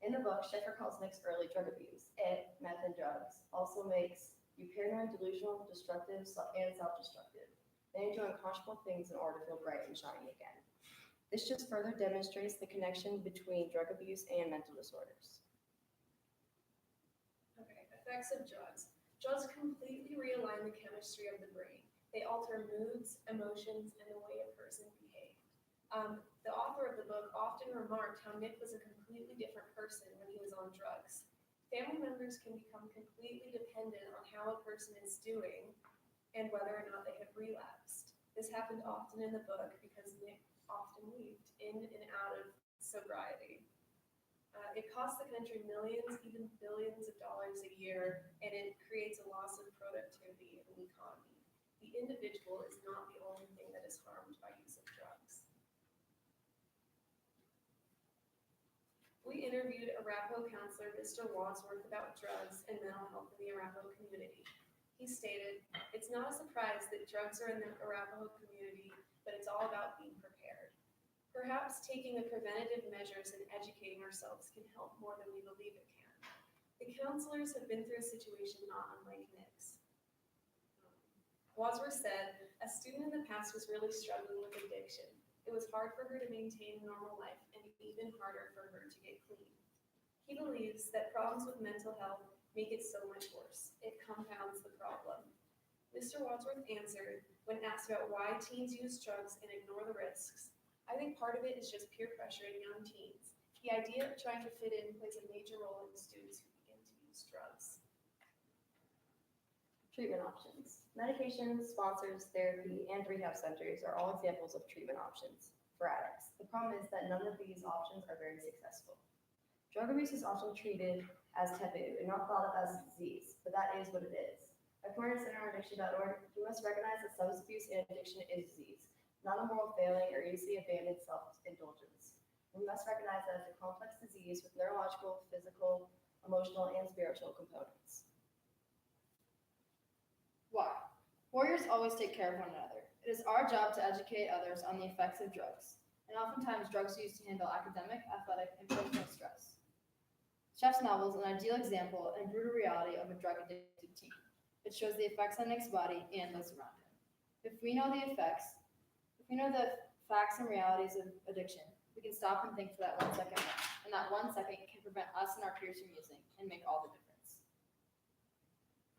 Speaker 10: In the book, Schaeffer calls Nick's early drug abuse, it, meth and drugs, also makes you paranoid, delusional, destructive, and self-destructive. Then you do unconscionable things in order to feel bright and shiny again. This just further demonstrates the connection between drug abuse and mental disorders.
Speaker 12: Okay, effects of drugs. Drugs completely realign the chemistry of the brain. They alter moods, emotions, and the way a person behaves. The author of the book often remarked how Nick was a completely different person when he was on drugs. Family members can become completely dependent on how a person is doing and whether or not they have relapsed. This happened often in the book because Nick often leaped in and out of sobriety. It costs the country millions, even billions of dollars a year, and it creates a loss of productivity in the economy. The individual is not the only thing that is harmed by use of drugs. We interviewed Arapahoe counselor Mr. Wadsworth about drugs and mental health in the Arapahoe community. He stated, "It's not a surprise that drugs are in the Arapahoe community, but it's all about being prepared. Perhaps taking the preventative measures and educating ourselves can help more than we believe it can. The counselors have been through a situation not unlike Nick's." Wadsworth said, "A student in the past was really struggling with addiction. It was hard for her to maintain a normal life and even harder for her to get clean. He believes that problems with mental health make it so much worse. It compounds the problem." Mr. Wadsworth answered, when asked about why teens use drugs and ignore the risks, "I think part of it is just peer pressure in young teens. The idea of trying to fit in plays a major role in students who begin to use drugs."
Speaker 10: Treatment options. Medications, sponsors, therapy, and rehab centers are all examples of treatment options for addicts. The problem is that none of these options are very successful. Drug abuse is often treated as taboo and not thought of as a disease, but that is what it is. According to CenterOnAddiction.org, we must recognize that substance abuse and addiction is disease, not a moral failing or easily abandoned self-indulgence. We must recognize that it's a complex disease with neurological, physical, emotional, and spiritual components.
Speaker 11: Why? Warriors always take care of one another. It is our job to educate others on the effects of drugs, and oftentimes drugs are used to handle academic, athletic, and personal stress. Chef's novel is an ideal example and brutal reality of a drug-addicted teen. It shows the effects on Nick's body and those around him. If we know the facts and realities of addiction, we can stop and think for that 1 second more, and that 1 second can prevent us and our peers from using and make all the difference.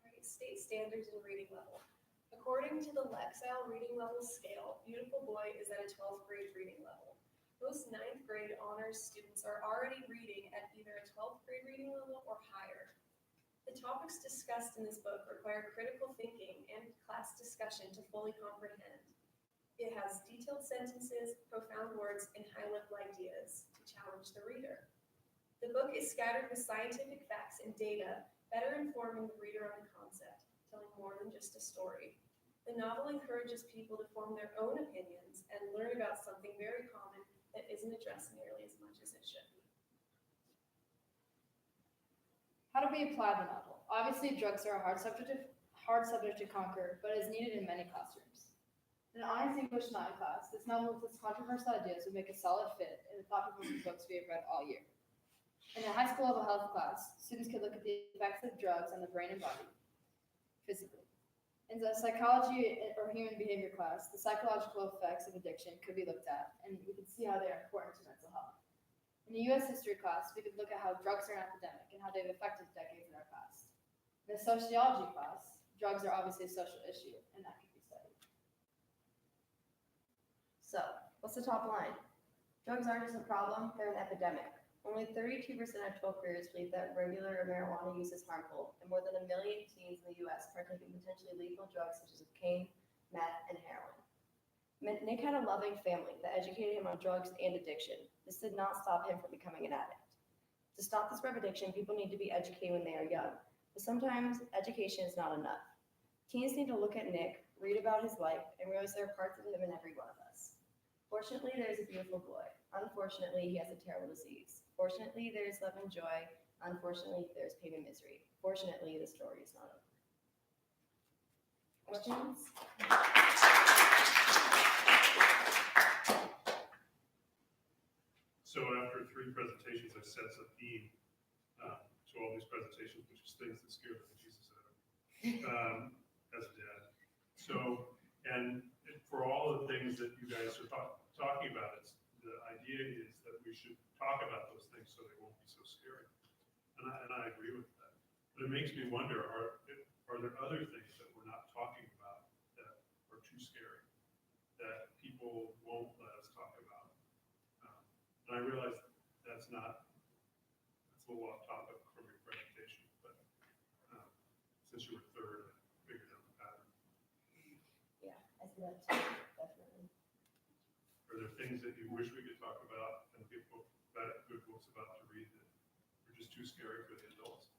Speaker 12: Right, state standards and reading level. According to the Lexile reading level scale, Beautiful Boy is at a 12th grade reading level. Most 9th grade honors students are already reading at either a 12th grade reading level or higher. The topics discussed in this book require critical thinking and class discussion to fully comprehend. It has detailed sentences, profound words, and high-level ideas to challenge the reader. The book is scattered with scientific facts and data, better informing the reader on the concept, telling more than just a story. The novel encourages people to form their own opinions and learn about something very common that isn't addressed nearly as much as it should be.
Speaker 11: How do we apply the novel? Obviously, drugs are a hard subject to conquer, but is needed in many classrooms. In an honors English 9 class, this novel with its controversial ideas would make a solid fit in the thought-provoking books we have read all year. In a high school level health class, students could look at the effects of drugs on the brain and body physically. In the psychology or human behavior class, the psychological effects of addiction could be looked at, and we could see how they are important to mental health. In the U.S. history class, we could look at how drugs are an epidemic and how they've affected decades in our past. In the sociology class, drugs are obviously a social issue, and that could be studied.
Speaker 10: So, what's the top line? Drugs aren't just a problem, they're an epidemic. Only 32% of 12th graders believe that regular marijuana use is harmful, and more than 1 million teens in the U.S. partake in potentially lethal drugs such as cocaine, meth, and heroin. Nick had a loving family that educated him on drugs and addiction. This did not stop him from becoming an addict. To stop this spread of addiction, people need to be educated when they are young, but sometimes education is not enough. Teens need to look at Nick, read about his life, and realize there are parts of him in every one of us. Fortunately, there is a beautiful boy. Unfortunately, he has a terrible disease. Fortunately, there is love and joy. Unfortunately, there is pain and misery. Fortunately, the story is not over. Questions?
Speaker 3: So after 3 presentations, I sense a theme to all these presentations, which is things that scare the bejesus out of me as a dad. So, and for all of the things that you guys are talking about, the idea is that we should talk about those things so they won't be so scary. And I agree with that. But it makes me wonder, are there other things that we're not talking about that are too scary, that people won't let us talk about? And I realize that's a little off topic from your presentation, but since you were third, I figured out the pattern.
Speaker 10: Yeah, I see that too, definitely.
Speaker 3: Are there things that you wish we could talk about and get good books about to read that are just too scary for the adults?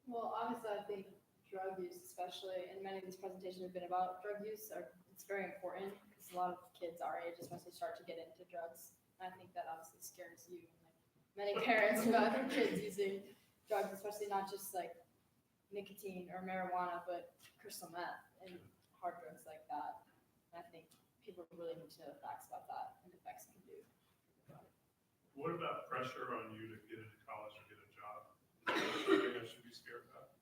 Speaker 11: Well, obviously, I think drug use, especially, and many of these presentations have been about drug use, it's very important because a lot of kids our age especially start to get into drugs. And I think that obviously scares you and like many parents about their kids using drugs, especially not just like nicotine or marijuana, but crystal meth and hard drugs like that. And I think people really need to know the facts about that and the effects it can do.
Speaker 3: What about pressure on you to get into college or get a job? Is that something I should be scared about?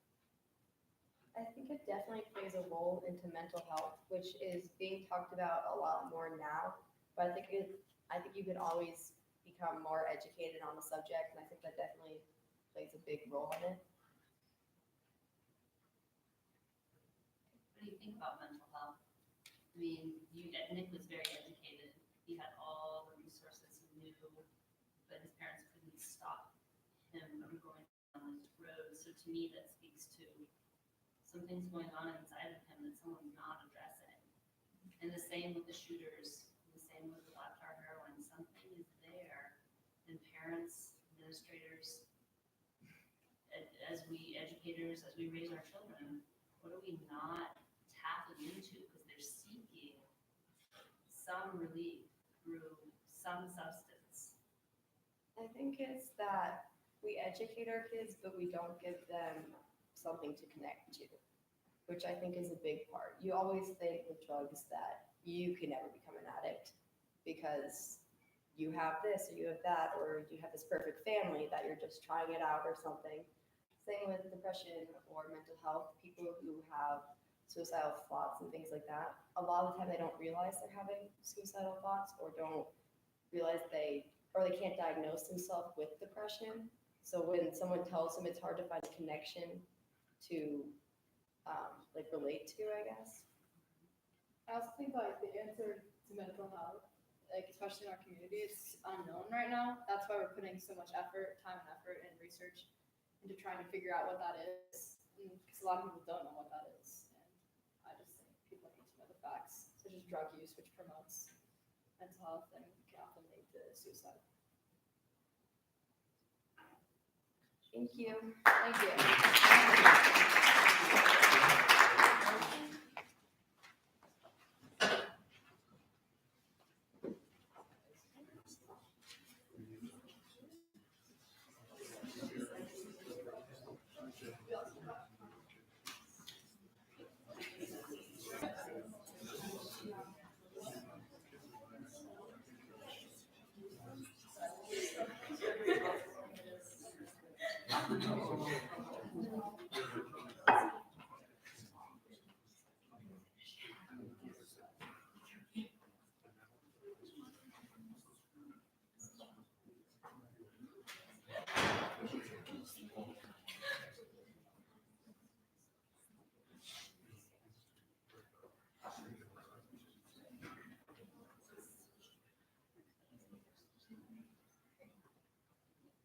Speaker 10: I think it definitely plays a role into mental health, which is being talked about a lot more now. But I think you could always become more educated on the subject, and I think that definitely plays a big role in it.
Speaker 13: What do you think about mental health? I mean, Nick was very educated. He had all the resources he knew, but his parents couldn't stop him from going down this road. So to me, that speaks to something's going on inside of him that someone's not addressing. And the same with the shooters, the same with the black tar heroin. Something is there, and parents, administrators, as we educators, as we raise our children, what are we not tapping into? Because they're seeking some relief through some substance.
Speaker 10: I think it's that we educate our kids, but we don't give them something to connect to, which I think is a big part. You always think with drugs that you can never become an addict because you have this or you have that, or you have this perfect family that you're just trying it out or something. Same with depression or mental health. People who have suicidal thoughts and things like that, a lot of the time they don't realize they're having suicidal thoughts or don't realize they can't diagnose themselves with depression. So when someone tells them, it's hard to find a connection to relate to, I guess.
Speaker 11: I also think like the answer to mental health, like especially in our community, it's unknown right now. That's why we're putting so much time and effort and research into trying to figure out what that is. Because a lot of people don't know what that is. And I just think people need to know the facts, such as drug use, which promotes mental health and can often lead to suicide.
Speaker 10: Thank you.
Speaker 11: Thank you.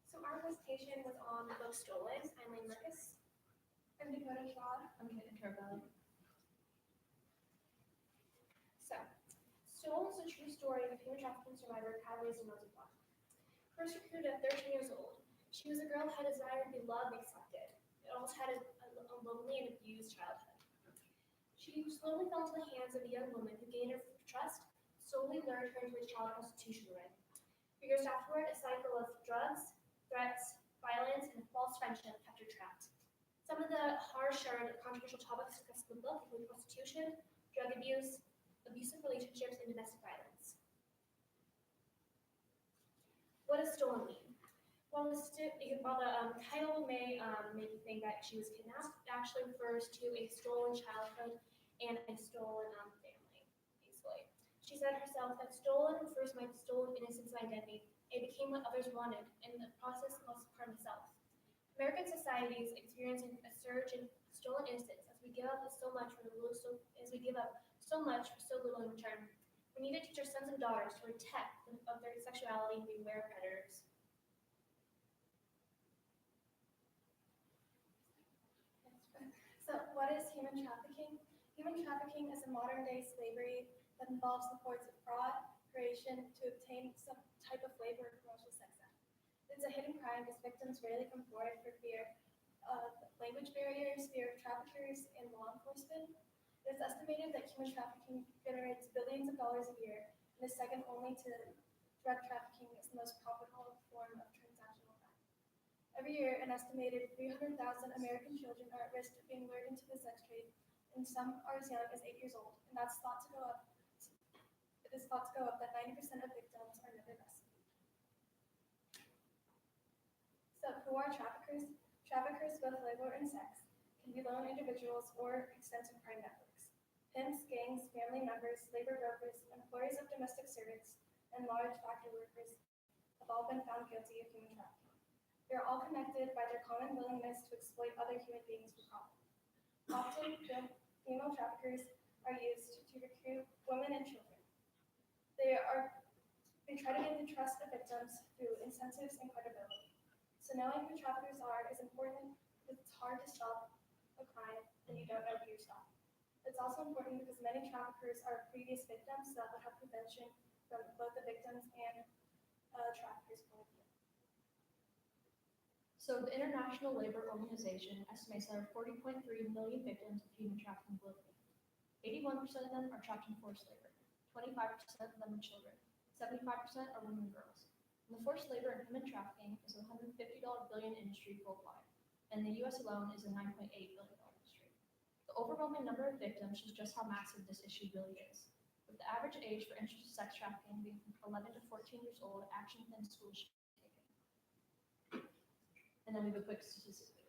Speaker 9: So our presentation was on the book Stolen. I'm Lane Marcus.
Speaker 8: I'm Dakota Shaw. I'm Kitten Turbelli.
Speaker 9: So story of human trafficking survivor Catalyst Rosenblatt. First recruited at 13 years old, she was a girl who had a desire to be loved and accepted, but also had a lonely and abused childhood. She slowly fell into the hands of a young woman who gained her trust, slowly lured her into a child prostitution ring. Years afterward, a cycle of drugs, threats, violence, and false friendship kept her trapped. Some of the harsh or controversial topics discussed in the book include prostitution, drug abuse, abusive relationships, and domestic violence. What does stolen mean? While the title may make you think that she was kidnapped, it actually refers to a stolen childhood and a stolen family, basically. She said herself that stolen refers to my stolen innocence and identity. It became what others wanted, and in the process lost part of myself. American society is experiencing a surge in stolen innocence as we give up so much for so little in return. We need to teach our sons and daughters to protect of their sexuality and beware of predators.
Speaker 8: So what is human trafficking? Human trafficking is a modern-day slavery that involves the forms of fraud, creation to obtain some type of labor or commercial sex act. It's a hidden crime because victims rarely come forward for fear of language barriers, fear of traffickers, and law enforcement. It is estimated that human trafficking generates billions of dollars a year and is second only to drug trafficking as the most profitable form of transactional crime. Every year, an estimated 300,000 American children are at risk of being lured into the sex trade, and some are as young as 8 years old, and that's thought to go up. It is thought to go up that 90% of victims are never rescued. So who are traffickers? Traffickers, both labor and sex, can be lone individuals or extensive crime networks. Pimps, gangs, family members, labor brokers, employees of domestic servants, and large factory workers have all been found guilty of human trafficking. They are all connected by their common willingness to exploit other human beings for profit. Often, female traffickers are used to recruit women and children. They try to gain the trust of victims through incentives and credibility. So knowing who traffickers are is important because it's hard to stop a crime when you don't know who you're stopping. It's also important because many traffickers are previous victims, so that would have prevention from both the victims and traffickers' point of view.
Speaker 9: So the International Labor Organization estimates there are 40.3 million victims of human trafficking globally. 81% of them are trapped in forced labor. 25% of them are children. 75% are women and girls. And the forced labor and human trafficking is a $150 billion industry worldwide, and the U.S. alone is a $9.8 billion industry. The overwhelming number of victims shows just how massive this issue really is. With the average age for entry to sex trafficking being from 11 to 14 years old, action within schools should be taken. And then we have a quick statistic video.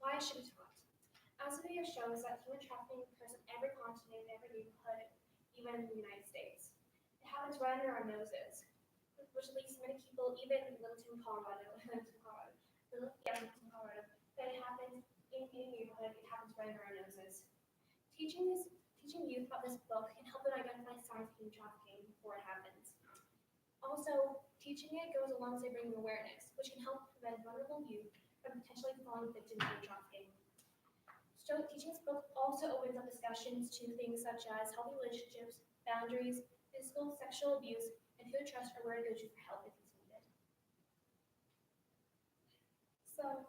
Speaker 9: Why should be taught? As the video shows that human trafficking occurs in every continent, in every neighborhood, even in the United States. It happens right under our noses, which leads many people, even in Littleton, Colorado, that it happens in any neighborhood, it happens right under our noses. Teaching youth about this book can help them identify signs of human trafficking before it happens. Also, teaching it goes alongside bringing awareness, which can help prevent vulnerable youth from potentially falling victim to human trafficking. So teaching this book also opens up discussions to things such as healthy relationships, boundaries, physical, sexual abuse, and who to trust or where to go to for help if it's needed.
Speaker 8: So,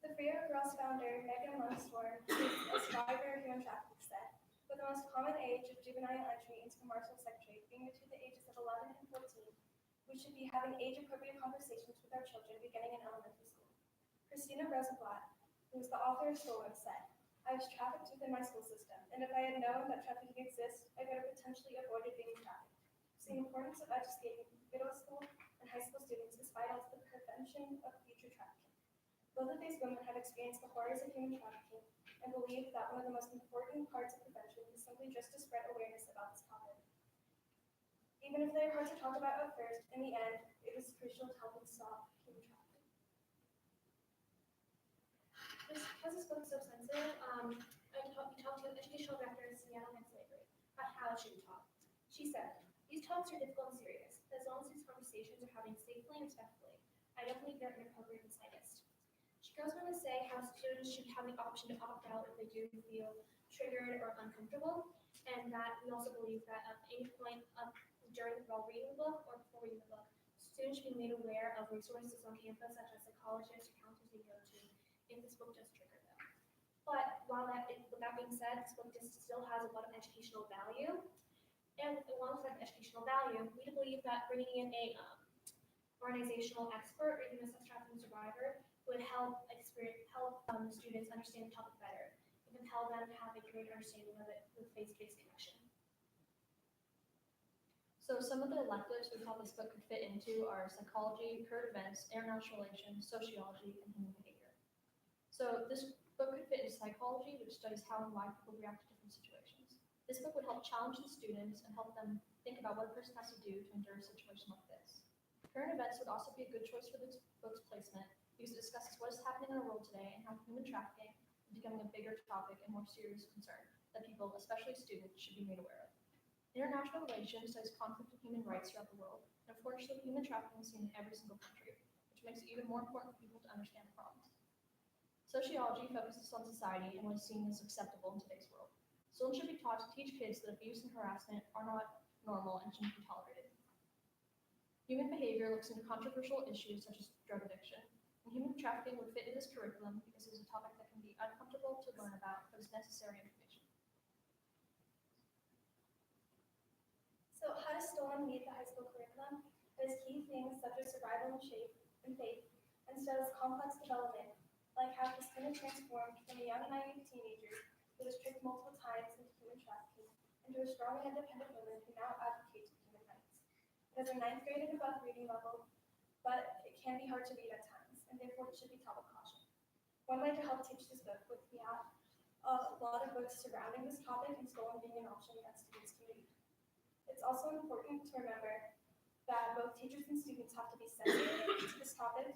Speaker 8: the Free Our Girls founder, Megan Lunsford, is a survivor of human trafficking, said, with the most common age of juvenile entry into commercial sex trade being between the ages of 11 and 14, we should be having age-appropriate conversations with our children beginning in elementary school. Christina Rosenblatt, who is the author of Stolen, said, I was trafficked within my school system, and if I had known that trafficking exists, I could have potentially avoided being trafficked. So the importance of educating middle school and high school students is vital to the prevention of future trafficking. Both of these women have experienced the horrors of human trafficking and believe that one of the most important parts of prevention is simply just to spread awareness about this topic. Even if they are hard to talk about at first, in the end, it is crucial to help them stop human trafficking.
Speaker 9: Because this book is so sensitive, we talked to educational director of Seattle Men's Slavery about how it should be taught. She said, these talks are difficult and serious, but as long as these conversations are happening safely and respectfully, I don't believe they're inappropriate in the slightest. She goes on to say how students should have the option to opt out if they do feel triggered or uncomfortable, and that we also believe that at any point while reading the book or before reading the book, students should be made aware of resources on campus such as psychologists or counselors they go to if this book does trigger them. But with that being said, this book still has a lot of educational value, and alongside the educational value, we believe that bringing in a organizational expert or even a sex trafficking survivor would help students understand the topic better and compel them to have a greater understanding of it with face-to-face connection.
Speaker 14: So some of the electives we thought this book could fit into are psychology, current events, international relations, sociology, and human behavior. So this book could fit into psychology, which studies how and why people react to different situations. This book would help challenge the students and help them think about what a person has to do to endure a situation like this. Current events would also be a good choice for this book's placement because it discusses what is happening in our world today and how human trafficking is becoming a bigger topic and more serious concern that people, especially students, should be made aware of. International relations studies conflict and human rights throughout the world, and unfortunately, human trafficking is seen in every single country, which makes it even more important for people to understand the problems. Sociology focuses on society and what is seen as acceptable in today's world. Students should be taught to teach kids that abuse and harassment are not normal and shouldn't be tolerated. Human behavior looks into controversial issues such as drug addiction, and human trafficking would fit in this curriculum because it is a topic that can be uncomfortable to learn about, but is necessary information.
Speaker 8: So how does Stolen meet the high school curriculum? It has key themes such as survival and faith, and shows complex development, like how Christina transformed from a young and naive teenager who was tricked multiple times into human trafficking into a strong and independent woman who now advocates for human rights. It has a 9th grade and above reading level, but it can be hard to read at times, and therefore it should be taught with caution. One way to help teach this book would be have a lot of books surrounding this topic, and Stolen being an option that students can read. It's also important to remember that both teachers and students have to be sensitive to this topic,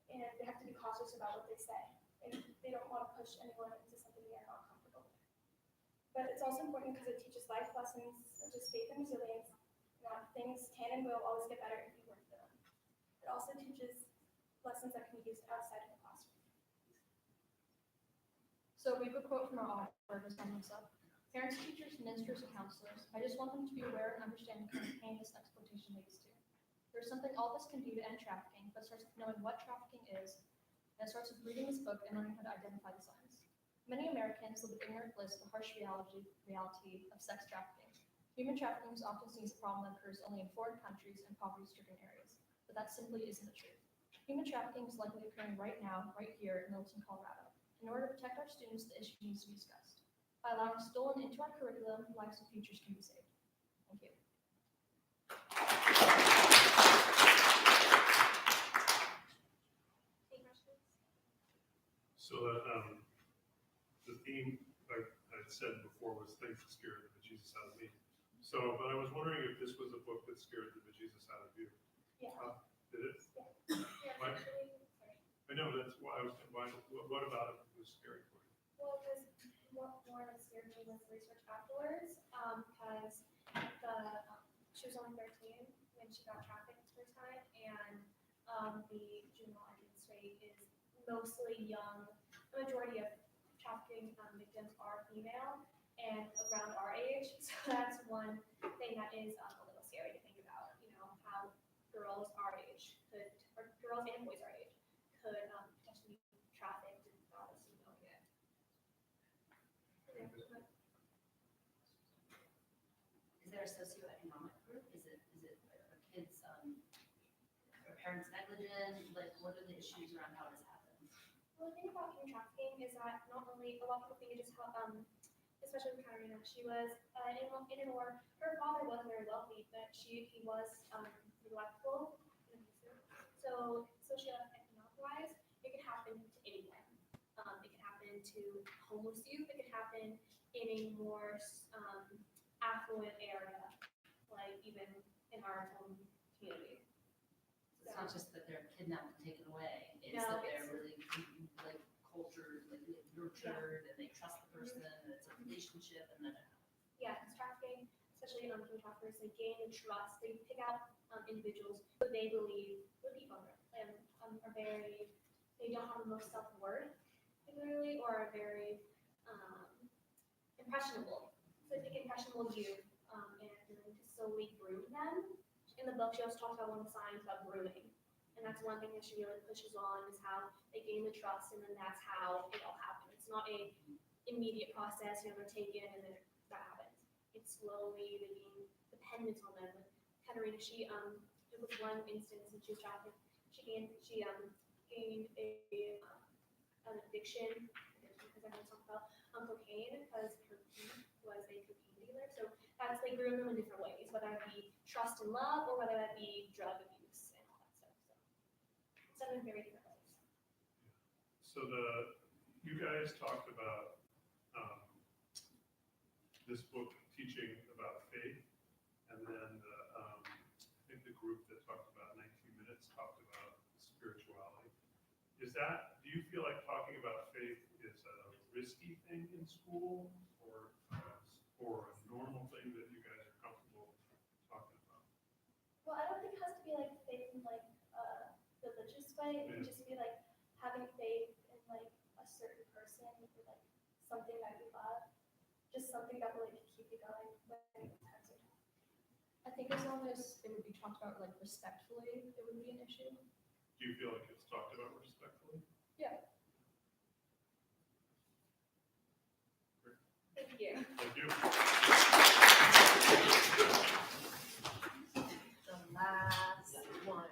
Speaker 8: and they have to be cautious about what they say. And they don't want to push anyone into something they are not comfortable with. But it's also important because it teaches life lessons such as faith and resilience, and that things can and will always get better if you work for them. It also teaches lessons that can be used outside of the classroom.
Speaker 14: So we have a quote from our author to sum this up. Parents, teachers, ministers, and counselors, I just want them to be aware and understand the kind of pain this exploitation leads to. There's something all this can do to end trafficking, but it starts with knowing what trafficking is, and it starts with reading this book and learning how to identify the signs. Many Americans live with ignorant bliss the harsh reality of sex trafficking. Human trafficking is often seen as a problem that occurs only in foreign countries and poverty-stricken areas, but that simply isn't the truth. Human trafficking is likely occurring right now, right here in Littleton, Colorado. In order to protect our students, the issue needs to be discussed. By allowing Stolen into our curriculum, lives and futures can be saved. Thank you.
Speaker 3: So the theme, like I said before, was things that scared the bejesus out of me. So, but I was wondering if this was a book that scared the bejesus out of you.
Speaker 9: Yeah.
Speaker 3: Did it?
Speaker 9: Yeah,
Speaker 3: Why?
Speaker 9: actually, sorry.
Speaker 3: I know, that's why I was, what about it was scary for you?
Speaker 9: Well, because what more that scared me was the research afterwards, because she was only 13 when she got trafficked the first time, and the juvenile entrance rate is mostly young. The majority of trafficking victims are female and around our age, so that's one thing that is a little scary to think about. You know, how girls our age could, or girls and boys our age, could potentially be trafficked without us even knowing it.
Speaker 13: Is there a socioeconomic group? Is it are kids, are parents negligent? Like, what are the issues around how this happens?
Speaker 9: Well, the thing about human trafficking is that not only a lot of people think it just especially with Katarina, she was in an war. Her father was very wealthy, but he was neglectful. So socioeconomic wise, it could happen to anyone. It could happen to homeless youth. It could happen in a more affluent area, like even in our own community.
Speaker 13: It's not just that they're kidnapped and taken away, it's
Speaker 9: No,
Speaker 13: that they're
Speaker 9: it's-
Speaker 13: really like cultured, like nurtured, and they trust the person, and it's a relationship, and then it happens.
Speaker 9: Yeah, because trafficking, especially human traffickers, they gain the trust. They pick out individuals who they believe would be vulnerable and they don't have the most self-worth, particularly, or are very impressionable. So they pick impressionable youth and to slowly groom them. In the book, she also talks about one of the signs about grooming. And that's one thing that she really pushes on is how they gain the trust, and then that's how it all happens. It's not a immediate process, they're taken and then that happens. It's slowly they gain dependence on them. With Katarina, it was one instance when she was trafficked, she gained an addiction, because everyone talks about cocaine, because her aunt was a cocaine dealer. So that's, they groom them in different ways, whether it be trust and love, or whether that be drug abuse and all that stuff. So it's done in very different ways.
Speaker 3: So you guys talked about this book teaching about faith, and then I think the group that talked about 19 minutes talked about spirituality. Do you feel like talking about faith is a risky thing in school, or a normal thing that you guys are comfortable talking about?
Speaker 9: Well, I don't think it has to be like faith in like a religious way. It can just be like having faith in like a certain person or like something that you love, just something that will like keep you going when it's times are tough.
Speaker 14: I think as long as it would be talked about like respectfully, it wouldn't be an issue.
Speaker 3: Do you feel like it's talked about respectfully?
Speaker 14: Yeah.
Speaker 9: Thank you.
Speaker 3: Thank you.
Speaker 2: The last one.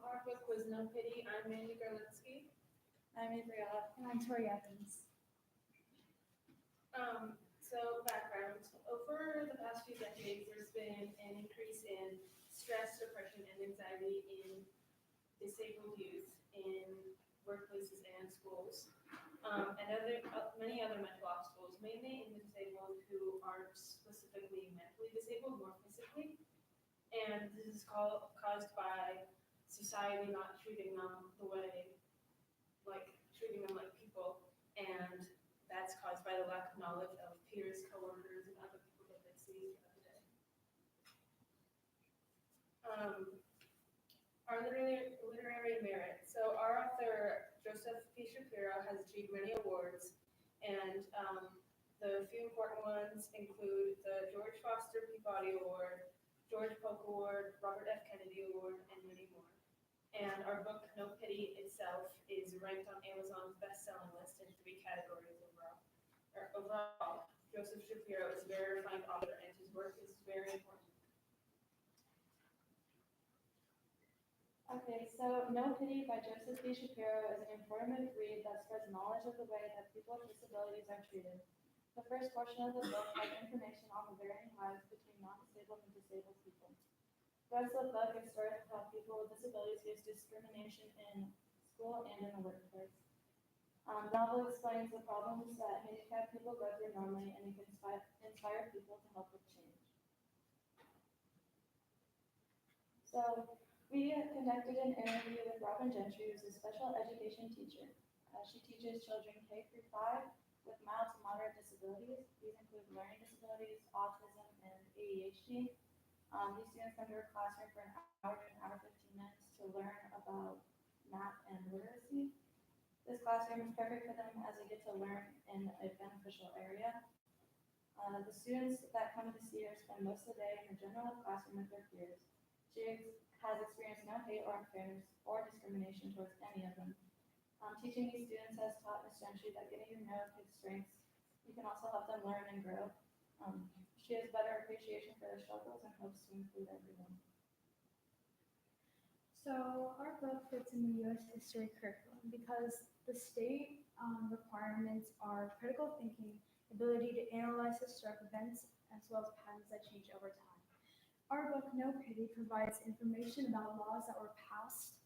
Speaker 12: Our book was No Pity. I'm Mandy Garlinsky.
Speaker 8: I'm Gabriella. And I'm Tori Evans.
Speaker 12: So background, over the past few decades, there's been an increase in stress, depression, and anxiety in disabled youth in workplaces and schools. And many other mental obstacles, mainly in the disabled who aren't specifically mentally disabled, more physically. And this is caused by society not treating them treating them like people, and that's caused by the lack of knowledge of peers, coworkers, and other people that they see throughout the day. Our literary merit. So our author, Joseph P. Shapiro, has achieved many awards, and the few important ones include the George Foster Peabody Award, George Polk Award, Robert F. Kennedy Award, and many more. And our book, No Pity itself, is ranked on Amazon's best-selling list in 3 categories overall. Joseph Shapiro is a very refined author, and his work is very important.
Speaker 8: Okay, so No Pity by Joseph B. Shapiro is an informative read that spreads knowledge of the way that people with disabilities are treated. The first portion of the book has information on the varying lives between non-disabled and disabled people. The rest of the book is stories of how people with disabilities face discrimination in school and in the workplace. The novel explains the problems that handicapped people go through normally, and it can inspire people to help with change. So, we conducted an interview with Robin Gentry, who's a special education teacher. She teaches children K through 5 with mild to moderate disabilities. These include learning disabilities, autism, and ADHD. These students come to her classroom for an hour to an hour 15 minutes to learn about math and literacy. This classroom is perfect for them as they get to learn in a beneficial area. The students that come to see her spend most of the day in the general classroom with their peers. She has experienced no hate or unfairness or discrimination towards any of them. Teaching these students has taught Ms. Gentry that getting to know kids' strengths, you can also help them learn and grow. She has better appreciation for their struggles and hopes to include everyone. So our book fits in the U.S. history curriculum because the state requirements are critical thinking, ability to analyze historic events, as well as patterns that change over time. Our book, No Pity, provides information about laws that were passed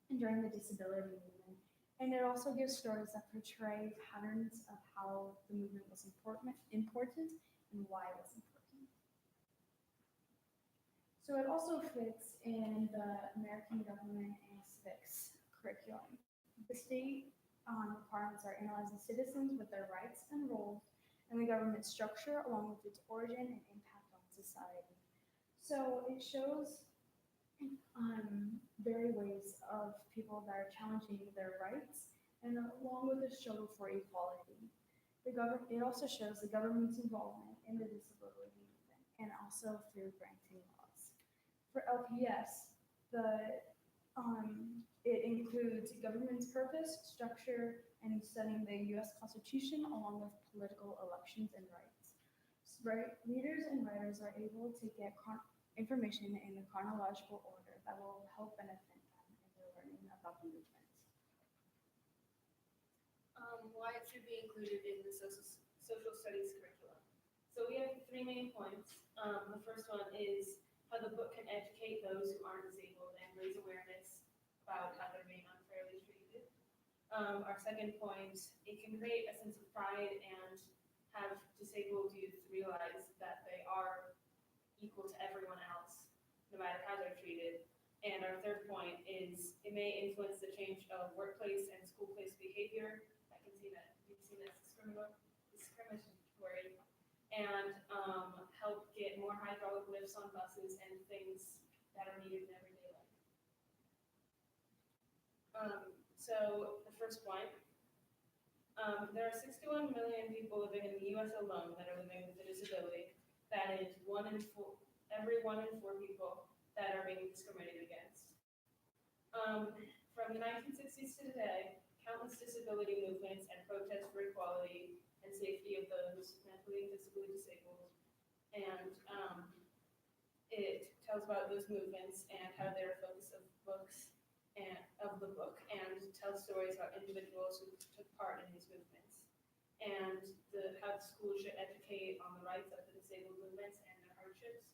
Speaker 8: during the disability movement. And it also gives stories that portray patterns of how the movement was important and why it was important. So it also fits in the American government and civics curriculum. The state requirements are analyzing citizens with their rights and roles and the government structure along with its origin and impact on society. So it shows varied ways of people that are challenging their rights and along with the struggle for equality. It also shows the government's involvement in the disability movement and also through granting laws. For LPS, it includes government's purpose, structure, and studying the U.S. Constitution along with political elections and rights. Readers and writers are able to get information in a chronological order that will help benefit them in their learning about the movement.
Speaker 12: Why it should be included in the social studies curriculum. So we have 3 main points. The first one is how the book can educate those who aren't disabled and raise awareness about how they're being unfairly treated. Our second point, it can create a sense of pride and have disabled youth realize that they are equal to everyone else, no matter how they're treated. And our third point is it may influence the change of workplace and school place behavior that can be seen as discriminatory, and help get more hydraulic lifts on buses and things that are needed in everyday life. So the first point, there are 61 million people living in the U.S. alone that are living with a disability. That is every 1 in 4 people that are being discriminated against. From the 1960s to today, countless disability movements and protests for equality and safety of those mentally and physically disabled. And it tells about those movements and how they're a focus of the book, and tells stories about individuals who took part in these movements, and how the school should educate on the rights of the disabled movements and their hardships.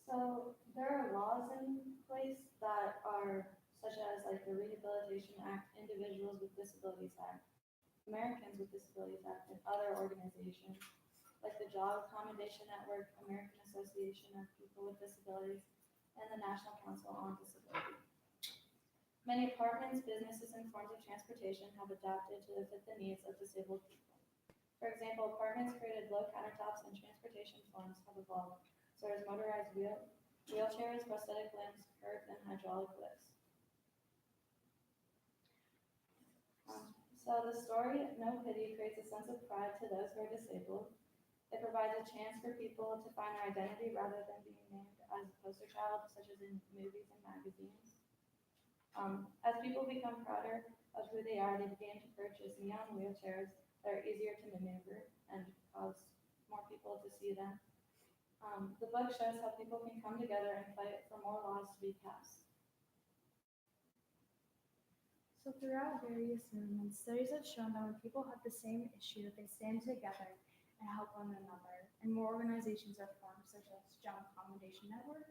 Speaker 8: So there are laws in place that are such as like the Rehabilitation Act, Individuals with Disabilities Act, Americans with Disabilities Act, and other organizations like the Job Accommodation Network, American Association of People with Disabilities, and the National Council on Disability. Many apartments, businesses, and forms of transportation have adapted to fit the needs of disabled people. For example, apartments created low countertops and transportation forms have evolved
Speaker 11: such as motorized wheelchairs, prosthetic limbs, curbs, and hydraulic lifts. So the story, No Pity, creates a sense of pride to those who are disabled. It provides a chance for people to find their identity rather than being named as a poster child, such as in movies and magazines. As people become prouder of who they are, they begin to purchase neon wheelchairs that are easier to maneuver and cause more people to see them. The book shows how people can come together and fight for more laws to be passed.
Speaker 8: So throughout various movements, studies have shown that when people have the same issue, that they stand together and help one another. And more organizations are formed, such as John Accommodation Network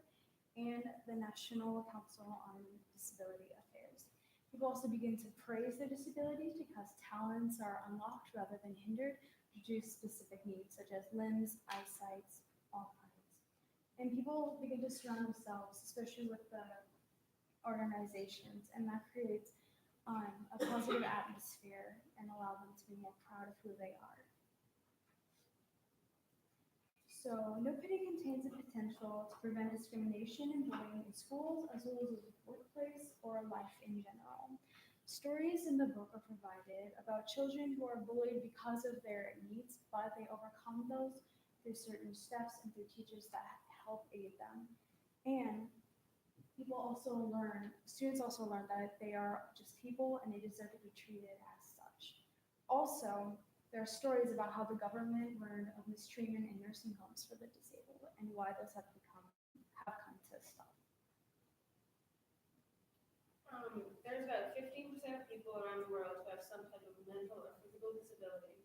Speaker 8: and the National Council on Disability Affairs. People also begin to praise their disabilities because talents are unlocked rather than hindered due to specific needs, such as limbs, eyesight, all kinds. And people begin to surround themselves, especially with the organizations, and that creates a positive atmosphere and allow them to be more proud of who they are. So No Pity contains the potential to prevent discrimination and bullying in schools as well as the workplace or life in general. Stories in the book are provided about children who are bullied because of their needs, but they overcome those through certain steps and through teachers that help aid them. And students also learn that they are just people and they deserve to be treated as such. Also, there are stories about how the government learned of mistreatment in nursing homes for the disabled and why those have come to stop.
Speaker 12: There's about 15% of people around the world who have some type of mental or physical disability.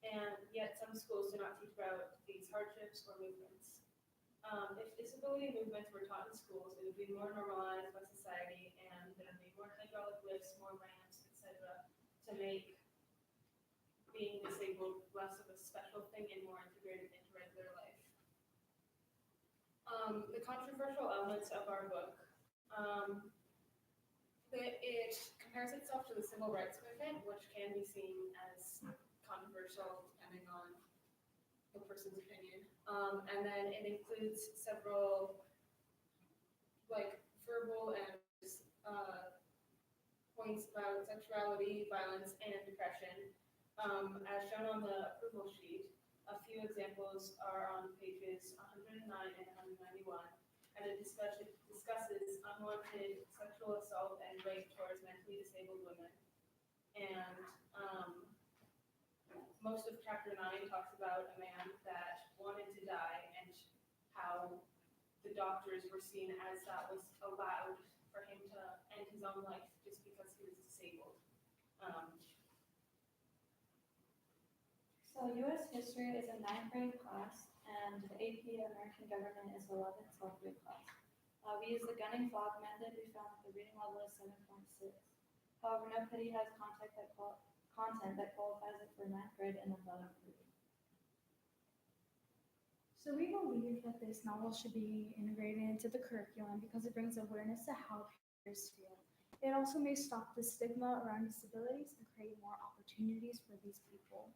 Speaker 12: And yet some schools do not teach about these hardships or movements. If disability movements were taught in schools, it would be more normalized by society, and there would be more hydraulic lifts, more ramps, etc., to make being disabled less of a special thing and more integrated into regular life. The controversial elements of our book. It compares itself to the civil rights movement, which can be seen as controversial depending on the person's opinion. And then it includes several verbal and points about sexuality, violence, and depression. As shown on the approval sheet, a few examples are on pages 109 and 191, and it discusses unwanted sexual assault and rape towards mentally disabled women. And most of chapter 9 talks about a man that wanted to die and how the doctors were seen as that was allowed for him to end his own life just because he was disabled.
Speaker 11: So U.S. history is a 9th grade class, and the AP American Government is 11th, 12th grade class. We use the gunning fog method. We found that the reading level is 7.6. However, No Pity has content that qualifies it for 9th grade and above grade.
Speaker 8: So we believe that this novel should be integrated into the curriculum because it brings awareness to how peers feel. It also may stop the stigma around disabilities and create more opportunities for these people.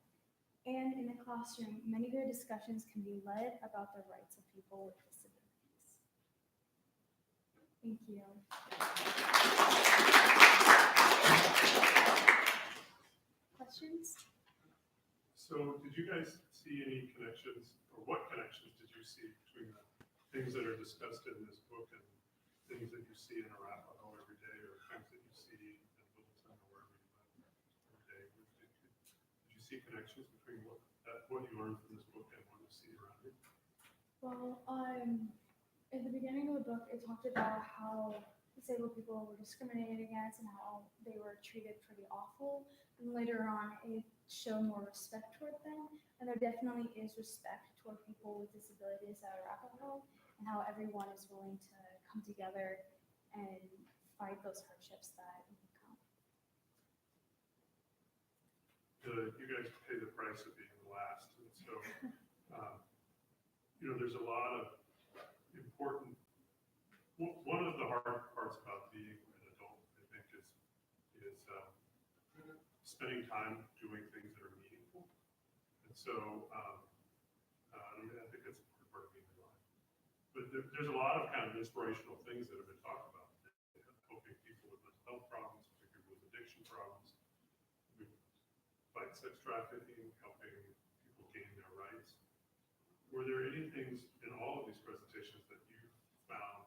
Speaker 8: And in the classroom, many good discussions can be led about the rights of people with disabilities. Thank you. Questions?
Speaker 3: So did you guys see any connections, or what connections did you see between the things that are discussed in this book and things that you see in Arapahoe every day, or things that you see in Littleton or wherever you live every day? Did you see connections between what you learned from this book and what you see around you?
Speaker 8: Well, in the beginning of the book, it talked about how disabled people were discriminated against and how they were treated pretty awful. And later on, it showed more respect toward them. And there definitely is respect toward people with disabilities at Arapahoe, and how everyone is willing to come together and fight those hardships that we come.
Speaker 3: You guys pay the price of being the last. And so, there's a lot of important, one of the hard parts about being an adult, I think, is spending time doing things that are meaningful. And so, I think that's a part of being an But there's a lot of kind of inspirational things that have been talked about, helping people with mental health problems, particularly with addiction problems, fight sex trafficking, helping people gain their rights. Were there any things in all of these presentations that you found,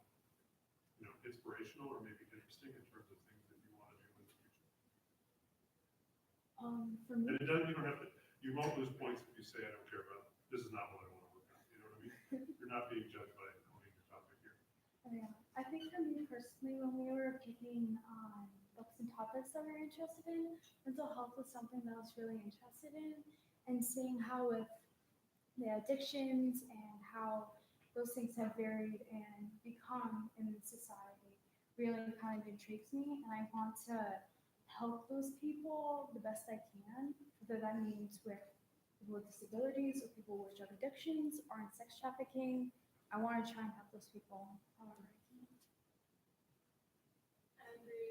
Speaker 3: inspirational or maybe interesting in terms of things that you want to do in the future?
Speaker 8: For me,
Speaker 3: And it doesn't, you won't lose points if you say, I don't care about, this is not what I want to work on, you know what I mean? You're not being judged by owning your topic here.
Speaker 8: yeah, I think for me personally, when we were picking books and topics that we were interested in, mental health was something that I was really interested in, and seeing how with the addictions and how those things have varied and become in society really kind of intrigues me, and I want to help those people the best I can, whether that means with people with disabilities or people with drug addictions or in sex trafficking. I want to try and help those people however I can.
Speaker 12: I agree,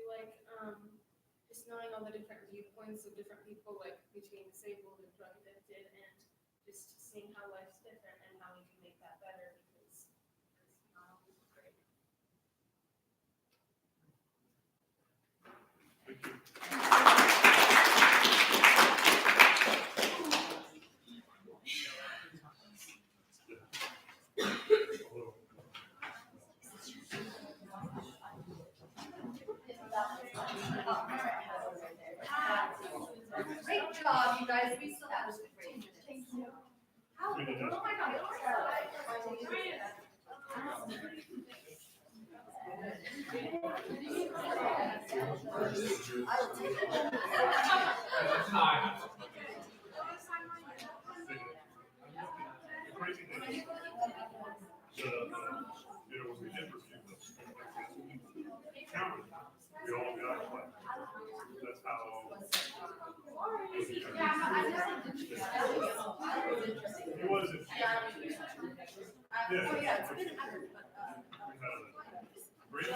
Speaker 12: just knowing all the different viewpoints of different people, like between disabled and drug addicted, and just seeing how life's different and how we can make that better, because it's not always great.
Speaker 3: Thank you.
Speaker 2: Great job, you guys, we still have great. Thank you. How, oh my God.
Speaker 3: The crazy thing is, when we did review this, cameras, we all got one. That's how. It wasn't. Yeah. Great.